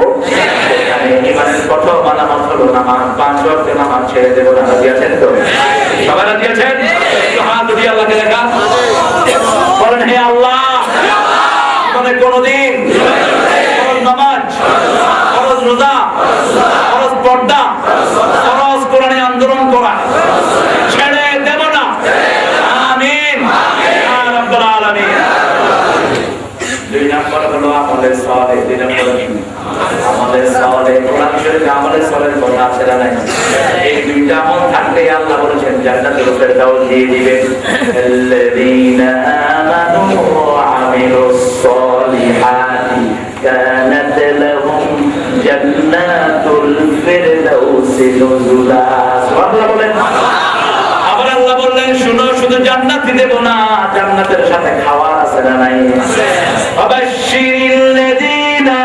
সেখানে ঈমানের প্রথম আলামত হলো নামাজ। 5 ওয়াক্তের নামাজ ছেড়ে দেব না। রাজি আছেন তো? সবাই রাজি আছেন? হাত উঠিয়ে আল্লাহকে দেখা বলেন হে আল্লাহ, জীবনে কোনদিন ফরজ নামাজ, ফরজ রোজা, ফরজ পর্দা, ফরজ কোরআনে আন্দোলন করা ছেড়ে দেব না। আমিন ইয়া রাব্বাল আলামিন। 2 নম্বর হলো আমলে সালেহ। 2 নম্বর আমলে সালেহ। কোরআন শরীফে আমলে সালেহের কথা আছে না নাই? এই দুইটা আমল থাকলে আল্লাহ বলেছেন জান্নাতের ফেরদাউস দিয়ে দিবেন। আল্লাযীনা আমানু ওয়া আমিলুস সালিহাতি কানাত লাহুম জান্নাতুল ফিরদাউসি নুজুলা। সুবহানাল্লাহ বলেন। আবার আল্লাহ বললেন শুনো, শুধু জান্নাতই দেব না, জান্নাতের সাথে খাওয়া আছে না নাই? আবাশশিরিল্লাযীনা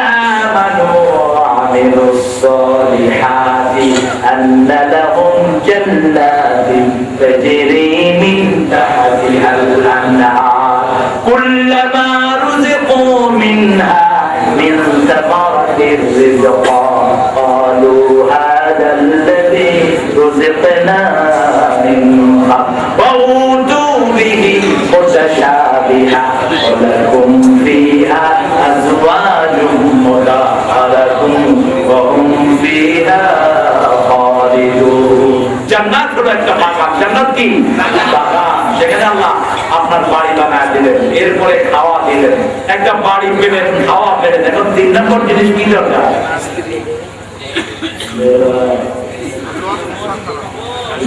আমানু ওয়া আমিলুস সালিহাতি আন্না লাহুম জান্নাতিন তাজরি মিন তাহতিহাল আনহার কুল্লামা রুযিকু মিনহা মিন সামারাতির রিজকা قالوا الذي رزقنا من قبل وأوتوا به متشابها ولكم فيها أزواج مطهرة وهم فيها خالدون জান্নাত হলো একটা বাগান। জান্নাত কি? বাগান। সেখানে আল্লাহ আপনার বাড়ি বানায় দিলেন, এরপরে খাওয়া দিলেন। একটা বাড়ি পেলেন, খাওয়া পেলেন, এখন 3 নম্বর জিনিস কি দরকার?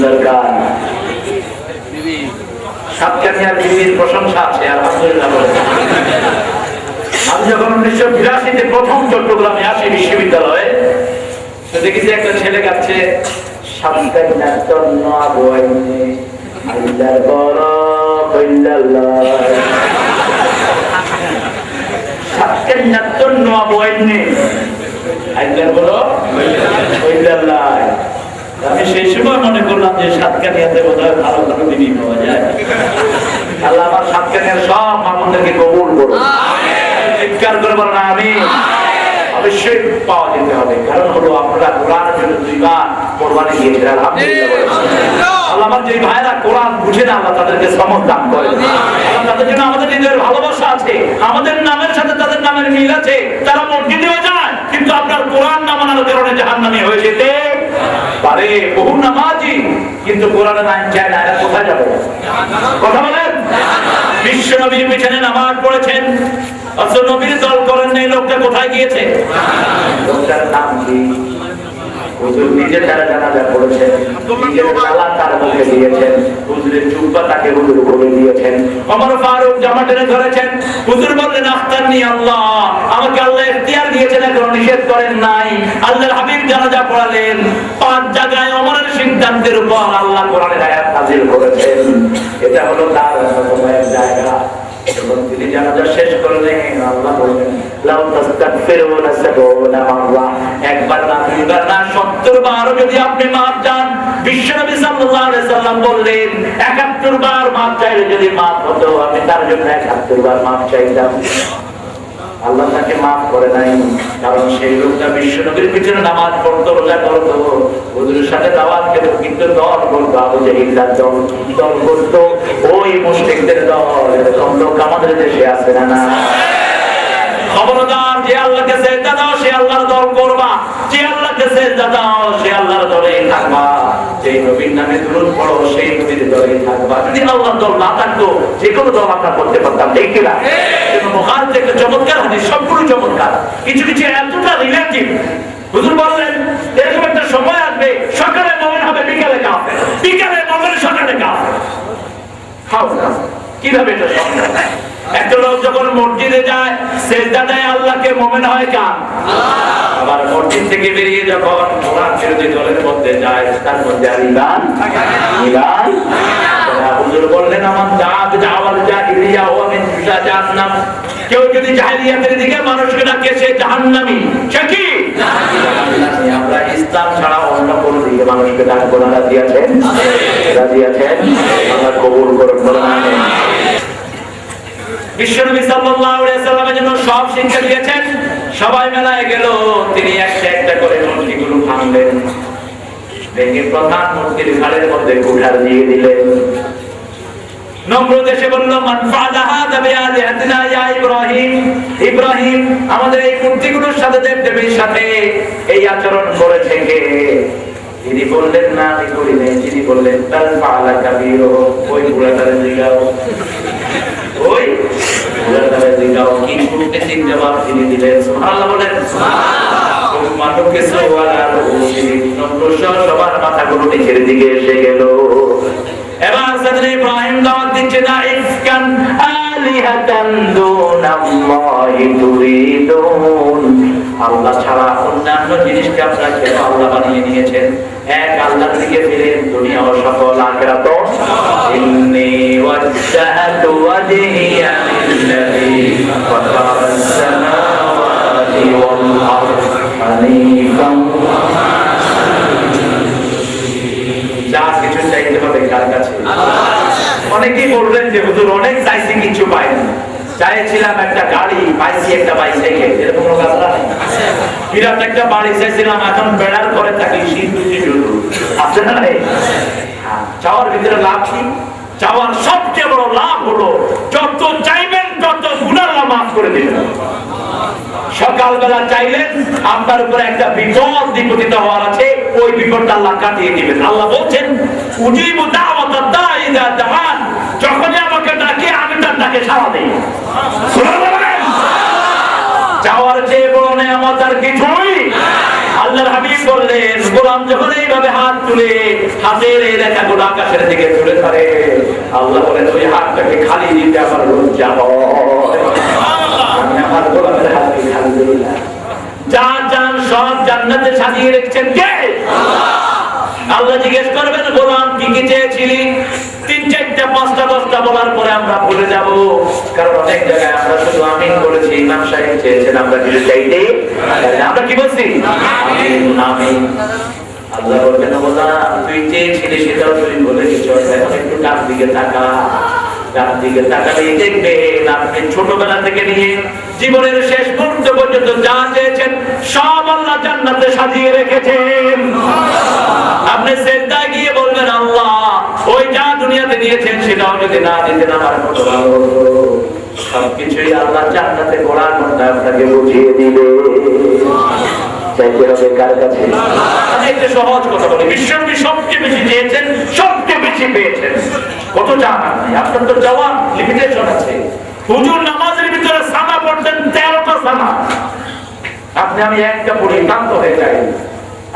দরকার সাতকানিয়ার বিবির প্রশংসা আছে, আলহামদুলিল্লাহ বলে। আমি যখন 1982-তে প্রথম চট্টগ্রামে আসি বিশ্ববিদ্যালয়ে, তো দেখেছি একটা ছেলে গাচ্ছে সাতকানিয়ার তন্ন আবহাওয়ায় আল্লাহর বড় কইল্লাল্লাহ। সাতকানিয়ার তন্ন আবহাওয়ায় আল্লাহর বড় কইল্লাল্লাহ। আমি সেই সময় মনে করলাম যে সাতকানিয়াতে বোধহয় ভালো ভালো বিবি পাওয়া যায়। আল্লাহ আমার সাতকানিয়ার সব মামুনদেরকে কবুল করুন। চিৎকার করে বলেন আমিন। অবশ্যই পাওয়া যেতে হবে, কারণ হলো আপনারা কোরআনের জন্য 2 বার কোরবানি দিয়েছেন, আলহামদুলিল্লাহ বলেন। আল্লাহ আমার যে ভাইরা কোরআন বুঝে না, আল্লাহ তাদেরকে সমর্থন দান করেন। আল্লাহ তাদের জন্য আমাদের নিজের ভালোবাসা আছে, আমাদের নামের সাথে তাদের নামের মিল আছে। তারা মসজিদেও যায়, কিন্তু আপনার কোরআন না মানার কারণে জাহান্নামী হয়ে যেতে পারে। বহু নামাজি কিন্তু কোরআনের আইন চায় না, এরা কোথায় যাবে? কথা বলেন। বিশ্ব নবীর পিছনে নামাজ পড়েছেন, অথচ নবীর দল করেন নাই, লোকটা কোথায় গিয়েছে? লোকটার নাম কি? হুজুর নিজে তারা জানাজা করেছেন, নিজের তালা তার মুখে দিয়েছেন, হুজুরের জুব্বা তাকে হুজুর বলে দিয়েছেন। ওমর ফারুক জামা টেনে ধরেছেন, হুজুর বললেন আখতারনি আল্লাহ, আমাকে আল্লাহ ইখতিয়ার দিয়েছেন, কোনো নিষেধ করেন নাই। আল্লাহর হাবিব জানাজা পড়ালেন, 5 জায়গায় ওমরের সিদ্ধান্তের উপর আল্লাহ কোরআনের আয়াত নাযিল করেছেন। এটা হলো তার সময়ের জায়গা। যখন তিনি জানাজা শেষ করলেন, আল্লাহ বললেন লাউ তাস্তাগফিরুনা 70 মাররা, একবার না 2 বার না 70 বার যদি আপনি মাফ চান। বিশ্বনবী সাল্লাল্লাহু আলাইহি সাল্লাম বললেন 71 বার মাফ চাইলে যদি মাফ হতো, আমি তার জন্য 71 বার মাফ চাইতাম। আল্লাহ তাকে মাফ করে নাই, কারণ সেই লোকটা বিশ্বনবীর পিছনে নামাজ পড়তো, রোজা করতো, হুজুরের সাথে দাওয়াত খেত, কিন্তু দল করতো আবু জাহিলদের দল করতো, ওই মুশরিকদের দল। এরকম লোক আমাদের দেশে আছে না? না। খবরদার, যে আল্লাহকে সিজদা দাও সে আল্লাহর দল করবা, যে আল্লাহকে সিজদা দাও সে আল্লাহর দলে থাকবা, যে নবীর নামে দুরূদ পড়ো সেই নবীর দলে থাকবা। যদি আল্লাহর দল না থাকতো যে কোনো দল আমরা করতে পারতাম, ঠিক কি না? কিন্তু বুখারীতে একটা চমৎকার হাদিস, সবগুলো চমৎকার, কিছু কিছু এতটা রিলেটিভ। হুজুর বললেন এরকম একটা সময় আসবে, সকালে মুমিন হবে, বিকালে কাফের, বিকালে মুমিন, সকালে কাফের। কিভাবে এটা সম্ভব? একটা লোক যখন মসজিদে যায়, সিজদা দেয় আল্লাহকে, মুমিন হয় কার? আবার মসজিদ থেকে বেরিয়ে যখন কোরআন বিরোধী দলের মধ্যে যায়, তার মধ্যে ঈমান। হুজুর বললেন আমার দাওয়াল জাহিলিয়া ওয়া মিন জাহান্নাম। কেউ যদি জাহিলিয়াতের দিকে মানুষকে ডাকে সে জাহান্নামী। সে কি? আমরা ইসলাম ছাড়া অন্য কোনো দিকে মানুষকে ডাকবো না। রাজি আছেন? রাজি আছেন? আল্লাহ কবুল করুন, বলেন আমিন। বিশ্বনবী সাল্লাল্লাহু আলাইহি সাল্লামের জন্য সব শিক্ষা দিয়েছেন। সবাই মেলায় গেল, তিনি একটা করে মূর্তিগুলো ভাঙলেন, ভেঙে প্রধান মূর্তির ঘাড়ের মধ্যে কুঠার দিয়ে দিলেন। নমরুদ এসে বলল মান ফাআলা হাযা বিআলিহাতিনা ইয়া ইব্রাহিম, ইব্রাহিম আমাদের এই মূর্তিগুলোর সাথে দেবদেবীর সাথে এই আচরণ করেছে কে? তিনি বললেন না আমি করি নাই। তিনি বললেন তাল ফাআলা কাবীরু, ওই বুড়াটারে জিগাও, ওই বুড়াটারে জিগাও। কি করতেছি জবাব তিনি দিলেন। সুবহানাল্লাহ বলেন। সুবহানাল্লাহ। মানুষকে সওয়ালার নম্র সবার মাথাগুলো নিচের দিকে এসে গেল। এবার সাদরে ইব্রাহিম দাওয়াত দিচ্ছে না ইফকান আলিহাতান দুনাল্লাহি তুরিদুন, আল্লাহ ছাড়া অন্যান্য জিনিসকে আপনারা কেন আল্লাহ বানিয়ে নিয়েছেন? এক আল্লাহর দিকে ফিরে, দুনিয়া ও সকল আখিরাত। ইন্নী ওয়াজ্জাহতু ওয়াজহিয়া লিল্লাযী ফাতারাস সামাওয়াতি ওয়াল আরদ হানিফান। যা কিছু চাইতে হবে কার কাছে? অনেকেই বলবেন যে হুজুর অনেক চাইছি কিছু পাইনি, চাইছিলাম একটা গাড়ি, পাইছি একটা বাইসাইকেল, এরকম লোক আছে না? বিরাট একটা বাড়ি চাইছিলাম, এখন বেড়ার ঘরে থাকি, শীত শুধু আছে না নাই? চাওয়ার ভিতরে লাভ কি? চাওয়ার সবচেয়ে বড় লাভ হলো যত চাইবেন তত গুনাহ মাফ করে দিবেন। সকালবেলা চাইলেন আপনার উপরে একটা বিপদ বিপতিত হওয়ার আছে, ওই বিপদটা আল্লাহ কাটিয়ে দিবেন। আল্লাহ বলছেন উজিবু দাওয়াতাদ দাঈ ইযা দাআন, যখনই আমাকে ডাকে আমি তার ডাকে সাড়া দেই। সুবহানাল্লাহ। চাওয়ার চেয়ে বড় নেয়ামত আর কিছুই। আল্লাহর হাবিব বললেন গোলাম যখন এইভাবে হাত তুলে হাতের এই রেখাগুলো আকাশের দিকে তুলে ধরে, আল্লাহ বলেন ওই হাতটাকে খালি দিতে আমার লজ্জা হয়, আমি আমার গোলামের হাতকে খালি দিই না। যার যান সব জান্নাতে সাজিয়ে রেখেছেন কে? আল্লাহ জিজ্ঞেস করবেন গোলাম কি কি চেয়েছিলি? 3, 4, 5, 10টা বলার পরে আমরা ভুলে যাব, কারণ অনেক জায়গায় আমরা শুধু আমিন বলেছি। ইমাম সাহেব চেয়েছেন আমরা কিছু চাইতে, আমরা কি বলছি? আমিন আমিন। আল্লাহ বলবেন গোলাম তুই চেয়েছিলি সেটাও তুই বলে গেছো, এখন একটু ডান দিকে তাকা। ডান দিকে তাকালেই দেখবেন আপনি ছোটবেলা থেকে নিয়ে জীবনের শেষ মুহূর্ত পর্যন্ত যা চেয়েছেন সব আল্লাহ জান্নাতে সাজিয়ে রেখেছেন। আপনি সিজদায় গিয়ে বলবেন আল্লাহ ওই যা দুনিয়াতে দিয়েছেন সেটাও যদি না দিতেন আমার কত ভালো হতো। সবকিছুই আল্লাহ জান্নাতে গড়ার মধ্যে আপনাকে বুঝিয়ে দিবে। চাইতে হবে কার কাছে? আমি একটা সহজ কথা বলি, বিশ্বনবী সবচেয়ে বেশি চেয়েছেন, সবচেয়ে বেশি পেয়েছেন। কত চান আপনি? আপনার তো চাওয়ার লিমিটেশন আছে। হুজুর নামাজের ভিতরে সানা পড়তেন 13টা সানা, আপনি আমি একটা পড়ি ক্লান্ত হয়ে যাই।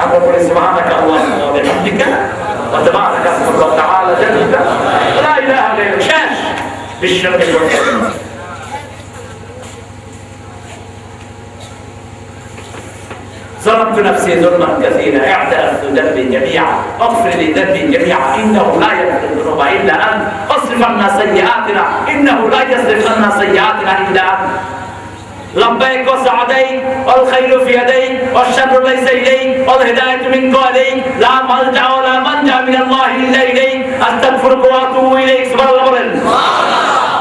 আমরা পড়ি সুবহানাকা আল্লাহুম্মা ওয়া বিহামদিকা ওয়া তাবারাকা ইসমুকা ওয়া তাআলা জাদ্দুকা লা ইলাহা ইল্লা আনতা। শেষ। বিশ্বনবী বলেন ظلمت نفسي ظلما كثيرا اعترفت ذنبي جميعا اغفر لي ذنبي جميعا انه لا يغفر الذنوب الا انت اصرف عنا سيئاتنا انه لا يصرف عنا سيئاتنا الا انت لبيك وسعديك والخير في يديك والشر ليس اليك والهدايه منك اليك لا ملجا ولا منجا من الله الا اليك استغفرك واتوب اليك سبحان الله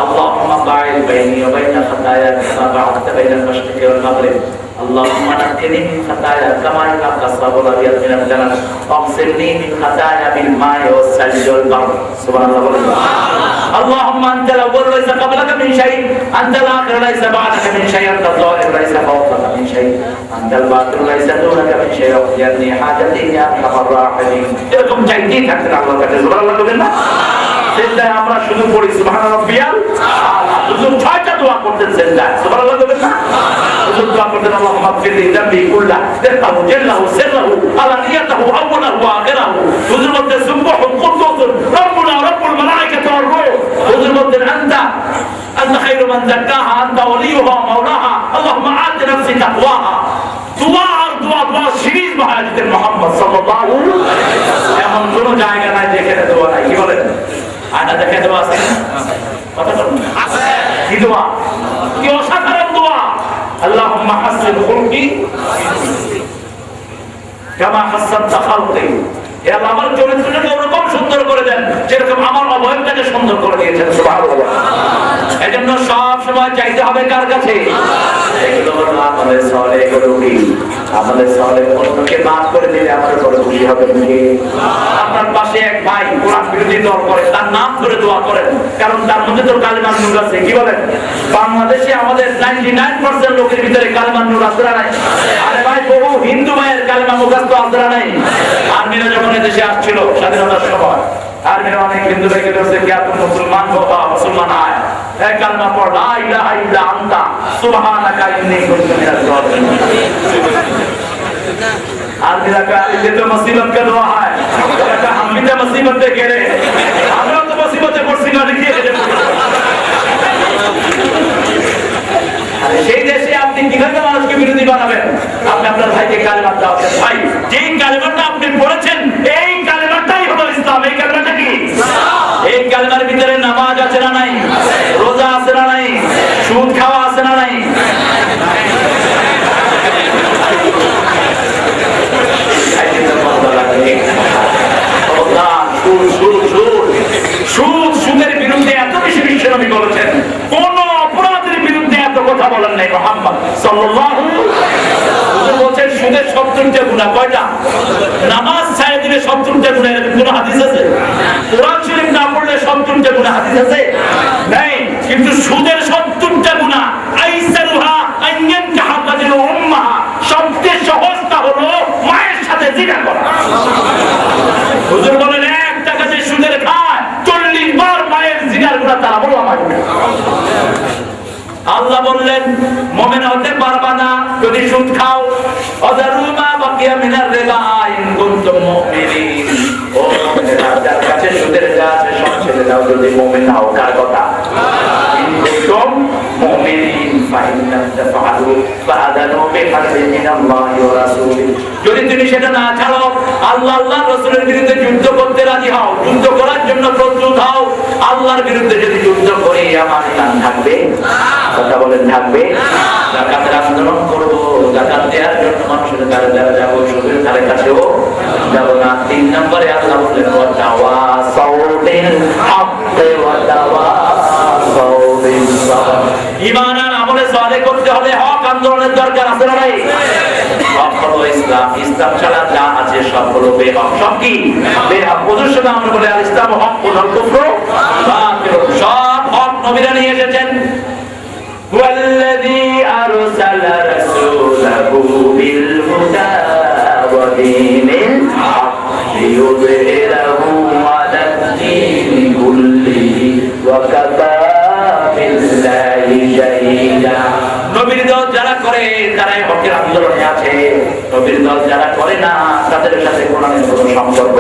اللهم باعد بيني وبين خطاياي كما بعدت بين المشرق والمغرب اللهم نقني من خطايا كما ينقى الثوب الابيض من الدنس واغسلني من خطايا بالماء والثلج والبرد سبحان الله اللهم انت الاول ليس قبلك من شيء انت الاخر ليس بعدك من شيء انت الظاهر ليس فوقك من شيء انت الباطن ليس دونك من شيء اغفرني حاجتي يا ارحم الراحمين এরকম চাইতে থাকতেন আল্লাহর কাছে সুবহানাল্লাহ বলেন না? সিজদায় আমরা শুধু পড়ি সুবহান রাব্বিয়াল আলা, হুজুর 6টা দোয়া করতেন সিজদায় সুবহানাল্লাহ বলেন না? হুজুর দোয়া করতেন আল্লাহুম্মা ইগফির লি যামবি কুল্লাহু দিক্কাহু জাল্লাহু সিররাহু আলানিয়াতাহু আউওয়ালাহু ওয়া আখিরাহু। হুজুর বলতেন সুবহানুল কুদ্দুস রব্বুনা রাব্বুল মালায়েকাতি ওয়ার রূহ। হুজুর বলতেন আনতা খায়রু মান যাক্কাহা আনতা ওয়ালিয়ুহা মাওলাহা আল্লাহুম্মা আতি নাফসি তাকওয়াহা। দোয়া আর দোয়া দোয়া সিরিজ মহাজিদের মুহাম্মদ সাল্লাল্লাহু আলাইহি ওয়াসাল্লাম। এমন কোন জায়গা নাই যেখানে দোয়া নাই। কি বলেন? আয়না দেখে দোয়া আছে? কথা বলুন আছে। কি দোয়া? কি অসাধারণ দোয়া! আল্লাহুম্মা হাসিন খুলকি কামা হাসানতা খালকি। হে আল্লাহ আমার চরিত্রটাকে ওরকম সুন্দর করে দেন যেরকম আমার অবয়বটাকে সুন্দর করে দিয়েছেন সুবহানাল্লাহ। এজন্য সব সময় চাইতে হবে কার কাছে? এগুলো হলো আমাদের সালে, এগুলো কি আমাদের সালে অন্যকে মাফ করে দিলে আমার বড় খুশি হবে নাকি? আপনার পাশে এক ভাই কোরআন বিরোধী দল করে, তার নাম ধরে দোয়া করেন, কারণ তার মধ্যে তো কালিমার নূর আছে। কি বলেন? বাংলাদেশে আমাদের 99% লোকের ভিতরে কালিমার নূর আছে না নাই? আরে ভাই বহু হিন্দু ভাইয়ের কালিমা মুখস্থ আছে না নাই? আর্মিরা যখন দেশে আসছিল স্বাধীনতার সময়, আর্মিরা অনেক হিন্দু ভাইকে বলছে কি আপনি মুসলমান বাবা মুসলমান আয় এক কালমা পড় লা ইলাহা ইল্লা আনতা সুবহানাকা ইন্নী কুনতু মিনাজ জালিমিন। আর্মিরা কা ये तो मुसीबत का दुआ है, बोला हम भी तो मुसीबत में गिरे, আমরা তো মুসিবতে পড়ছি না লিখিয়ে দে। আরে সেই দেশে আপনি কিভাবে মানুষকে বিরোধী বানাবেন? আপনি আপনার ভাইকে কালেমা দাও, ভাই যেই কালেমাটা আপনি পড়েছেন এই কালেমাটাই হলো ইসলাম। এই কালেমাটা কি? এই কালেমার ভিতরে নামাজ আছে না নাই? রোজা আছে না নাই? সুদ খাওয়া আছে না নাই? সুদের বিরুদ্ধে এত বেশি বিশ্বনবী বলেছেন, কোন অপরাধের বিরুদ্ধে এত কথা বলেন নাই মুহাম্মদ সাল্লাল্লাহু আলাইহি ওয়াসাল্লাম। বলছেন সুদের 70টা গুনাহ, কয়টা? নামাজ ছাড়া দিলে 70টা গুনাহ, এরকম কোন হাদিস আছে? কোরআন শরীফ না পড়লে 70টা গুনাহ হাদিস আছে? নাই। কিন্তু সুদের 70টা গুনাহ, আইসারুহা আইয়ান কাহাবাদিল উম্মাহ, সবচেয়ে সহজটা হলো মায়ের সাথে জিনা করা। হুজুর বলেন 1 টাকা যে সুদের খায় 40 বার মায়ের জিনার গুনাহ তারা বলো আমার। আল্লাহ বললেন মুমিন হতে পারবা না যদি সুদ খাও। আযারুমা বাকিয়া মিনার রিবা ইন কুনতুম মুমিনিন। ও মুমিনেরা, যার কাছে সুদের যা আছে সব ছেড়ে দাও যদি মুমিন হও। কার কথা? ইন কুনতুম মুমিনিন ফাইন্নাম তাফআলু ফাআদানু বিহারবিন মিনাল্লাহি ওয়া রাসূলিহি। যদি তুমি সেটা না ছাড়ো, আল্লাহ আল্লাহর রাসূলের বিরুদ্ধে যুদ্ধ করতে রাজি হও, যুদ্ধ করার জন্য প্রস্তুত হও। আল্লাহর বিরুদ্ধে যদি যুদ্ধ করি আমার ঈমান থাকবে? কথা বলেন থাকবে? যাকাতের আন্দোলন করব, যাকাত দেওয়ার জন্য মানুষের দ্বারে দ্বারে যাবো, সুদের ধারে কাছেও যাব না। 3 নম্বরে আল্লাহ বললেন ওয়াতাওয়াসাউ বিল হাক্কি ওয়াতাওয়াসাউ বিস সাবর। ঈমান আর আমলে সালেহ করতে হলে হক আন্দোলনের দরকার আছে না নাই? হক হলো ইসলাম, ইসলাম ছাড়া যা আছে সব হলো বেহক। সব কি বেহক? হুজুর সাল্লাল্লাহু আলাইহি ওয়াসাল্লাম বলে আল ইসলামু হকুন ওয়াল কুফরু বাতিল। সব হক নবীরা নিয়ে এসেছেন। والذي أرسل رسوله بالهدى ودين الحق ليظهره على الدين كله وكفى بالله شهيدا। নবীর দল যারা করে তারাই হকের আন্দোলনে আছে, নবীর দল যারা করে না তাদের সাথে কোরআনের কোনো সম্পর্ক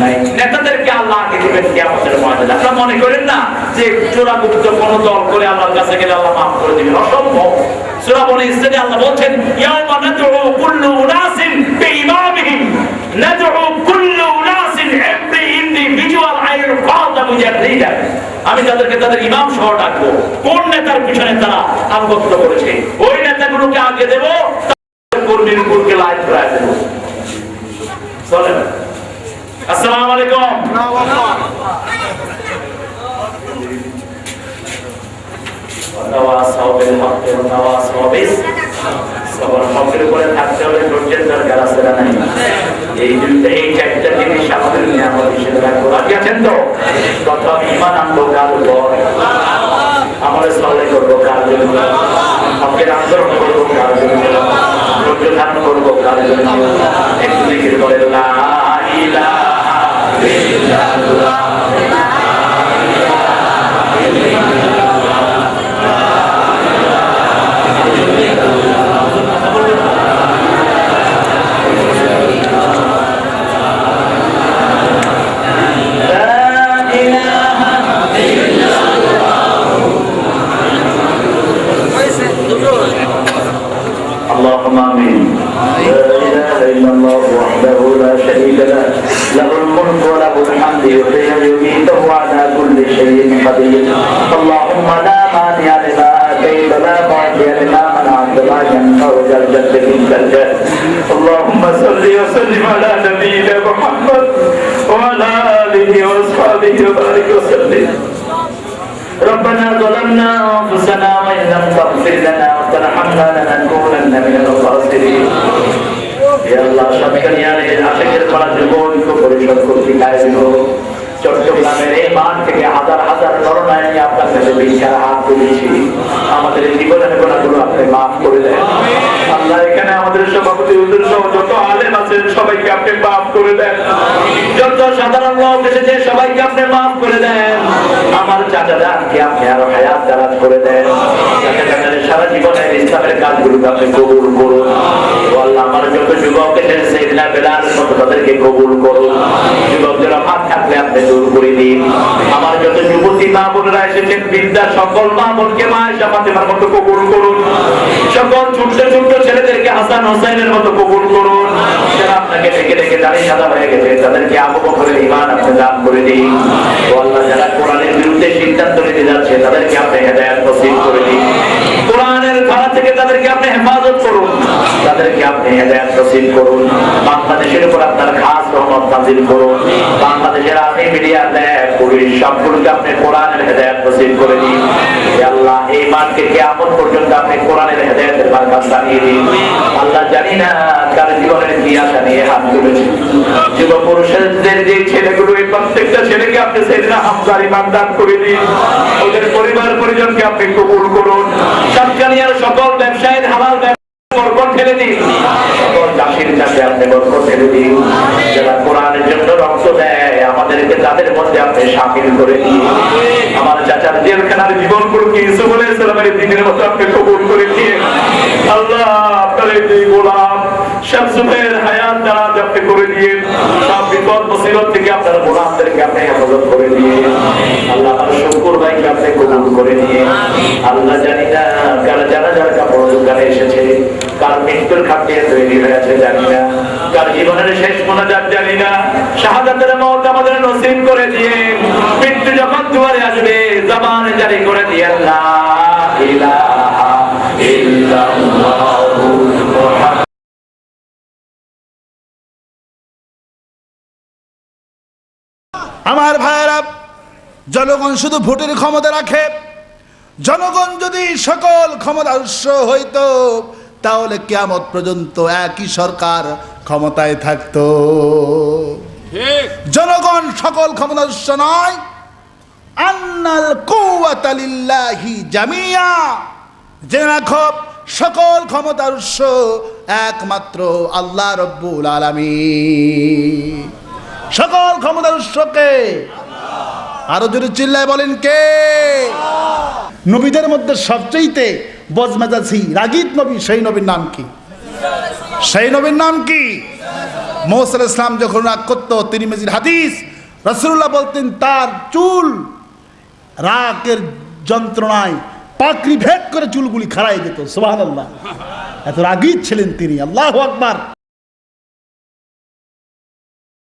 নাই। নেতাদেরকে আল্লাহ আগে দিবেন কিয়ামতের ময়দানে। আপনারা মনে করেন না যে চোরাগুপ্ত কোন দল করে আল্লাহর কাছে গেলে আল্লাহ মাফ করে দিবেন? অসম্ভব। সূরা বনী ইসরাঈলে আল্লাহ বলেন ইয়াওমা নাদউ কুল্লু উনাসিন বিইমামিহিম নাদউ কুল্লু উনাসিন every individual I will call them with leader. আমি তাদেরকে তাদের ইমাম সহ ডাকবো। কোন নেতার পিছনে তারা আনুগত্য করেছে ওই নেতাগুলোকে আগে দেব, কর্মীর উপরকে লাইট করে দেব। চলেন। আসসালামু আলাইকুম। ওয়াতাওয়াসাউ বিল হক ওয়াতাওয়াসাউ বিস সাবর। হকের উপরে থাকতে হলে ধৈর্যের দরকার আছে না নাই? এই 4টা জিনিস আমাদের নিয়ামত হিসেবে রাখবো। রাজি আছেন তো? প্রথম ঈমান আনবো কার উপর? আমলে সালেহ করবো কার জন্য? হকের আন্দোলন করবো কার জন্য? ধৈর্য ধারণ করবো কার জন্য? একটু জিকির করে লা ইলাহা ইল্লাল্লাহ। اللهم آمين. لا إله إلا الله وحده لا شريك له له الملك وله الحمد يحيي ويميت وهو على كل شيء قدير. اللهم لا مانع لما آتيت ولا معطي لما منعت ولا ينفع ذا الجد منك الجد. اللهم صل وسلم على نبينا محمد وعلى آله وأصحابه وبارك وسلم. ربنا ظلمنا أنفسنا وإن لم تغفر لنا وترحمنا لنكونن من الخاسرين. يا الله সবকানিয়ারের আশিকের পাড়া যুবক পরিষদ কর্তৃক আয়োজিত চট্টগ্রামের এই মাঠ থেকে হাজার হাজার নরনারী আপনার কাছে ভিক্ষার হাত তুলেছি। আমাদের জীবনের গুনাহগুলো আপনি মাফ করে দেন। আল্লাহ, এখানে আমাদের সভাপতি হুজুর সহ যত আলেম আছেন সবাইকে আপনি মাফ করে দেন। যত সাধারণ লোক এসেছে সবাইকে আপনি মাফ করে দেন। আমার চাচাদাকে আপনি আরো হায়াত দারাজ করে দেন। চাচাদের সারা জীবনের ইসলামের কাজগুলোকে আপনি কবুল করুন। আল্লাহ, আমার যত যুবক এসেছে সাইয়েদনা বেলাল মতো তাদেরকে কবুল করুন। যুবকদের অভাব থাকলে আপনি দূর করে দিন। আমার যত যুবতী মা বোনেরা এসেছেন বিদ্যার সকল মা বোনকে মা আয়েশা ফাতেমার মতো কবুল করুন। সকল ছোট্ট ছোট্ট ছেলেদেরকে হাসান হোসেনের মতো কবুল করুন। যারা আপনাকে ডেকে ডেকে দাঁড়িয়ে সাদা হয়ে গেছে তাদেরকে আবু বকরের ঈমান আপনি দান করে দিন। ও আল্লাহ, যারা কোরআনের বিরুদ্ধে সিদ্ধান্ত নিতে যাচ্ছে তাদেরকে আপনি হেদায়েত নসিব করে দিন। কোরআনের ধারা থেকে তাদেরকে আপনি হেফাজত করুন, তাদেরকে আপনি হেদায়েত নসিব করুন। বাংলাদেশের উপর আপনার খাস রহমত নাযিল করুন। বাংলাদেশের আর্মি, মিডিয়া, ল্যাব, পুলিশ সবগুলোকে আপনি কোরআনের হেদায়েত নসিব করে দিন। হে আল্লাহ, এই মাঠকে কিয়ামত পর্যন্ত আপনি কোরআনের হেদায়েতের মার্কাজ বানিয়ে দিন। আল্লাহ, জানি না কার জীবনের কি আশা নিয়ে হাত তুলেছে। যুব পুরুষদের যে ছেলেগুলো, এই প্রত্যেকটা ছেলেকে আপনি সাইয়েদনা হামজার ইমান দান করে দিন। ওদের পরিবার পরিজনকে আপনি কবুল করুন। সাতকানিয়ার সকল ব্যবসায়ীর হালাল বরকত ঢেলে দিন। সকল চাষির চাষে আপনি বরকত ঢেলে দিন। যারা কোরআনের জন্য রক্ত দেয়, আমাদেরকে তাদের মধ্যে আপনি শামিল করে দিন। আমার চাচার জেলখানার জীবনগুলোকে ইউসুফ আলাইহিস সালামের দিনের মতো আপনি কবুল করে দিন। আল্লাহ, আপনার এই গোলাম শামসুফের হায়াত দারাজ আপনি করে দিন। সব বিপদ মুসিবত থেকে আপনার গোলামদেরকে আপনি হেফাজত করে দিন। আল্লাহ, আমার শুকর ভাইকে আপনি কবুল করে নিয়ে আল্লাহ, জানি না কারা জানাজার কাপড় দোকানে এসেছে, কার মৃত্যুর খাটে তৈরি হয়েছে জানি না, কার জীবনের শেষ মোনাজাত জানি না। শাহাদাতের মওত আমাদের নসিব করে দিয়ে মৃত্যু যখন দুয়ারে আসবে জবান জারি করে দিয়ে লা ইলাহা ইল্লাল্লাহু মুহাম্মাদুর। আমার ভাইয়েরা, জনগণ শুধু ভোটের ক্ষমতা রাখে। জনগণ যদি সকল ক্ষমতার উৎস হইতো, তাহলে কিয়ামত পর্যন্ত একই সরকার ক্ষমতায় থাকতো। জনগণ সকল ক্ষমতার উৎস নয়। আন্নাল কুওয়াতা লিল্লাহি জামিয়া, জেনে রাখো সকল ক্ষমতার উৎস একমাত্র আল্লাহ রব্বুল আলামিন। সকল ক্ষমতার উৎসকে আরো জোরে চিল্লায় বলেন কে? নবীদের মধ্যে সবচেয়ে বজমেজাজি রাগীব নবী, সেই নবীর নাম কি? সেই নবীর নাম কি? মুসা আলাইহিস সালাম যখন রাগ করতো, তিরমিজির হাদিস, রাসূলুল্লাহ বলতেন তার চুল রাগের যন্ত্রণায় পাকড়ি ভেদ করে চুলগুলি খাড়াই যেত। সুবহানাল্লাহ, এত রাগী ছিলেন তিনি। আল্লাহু আকবার।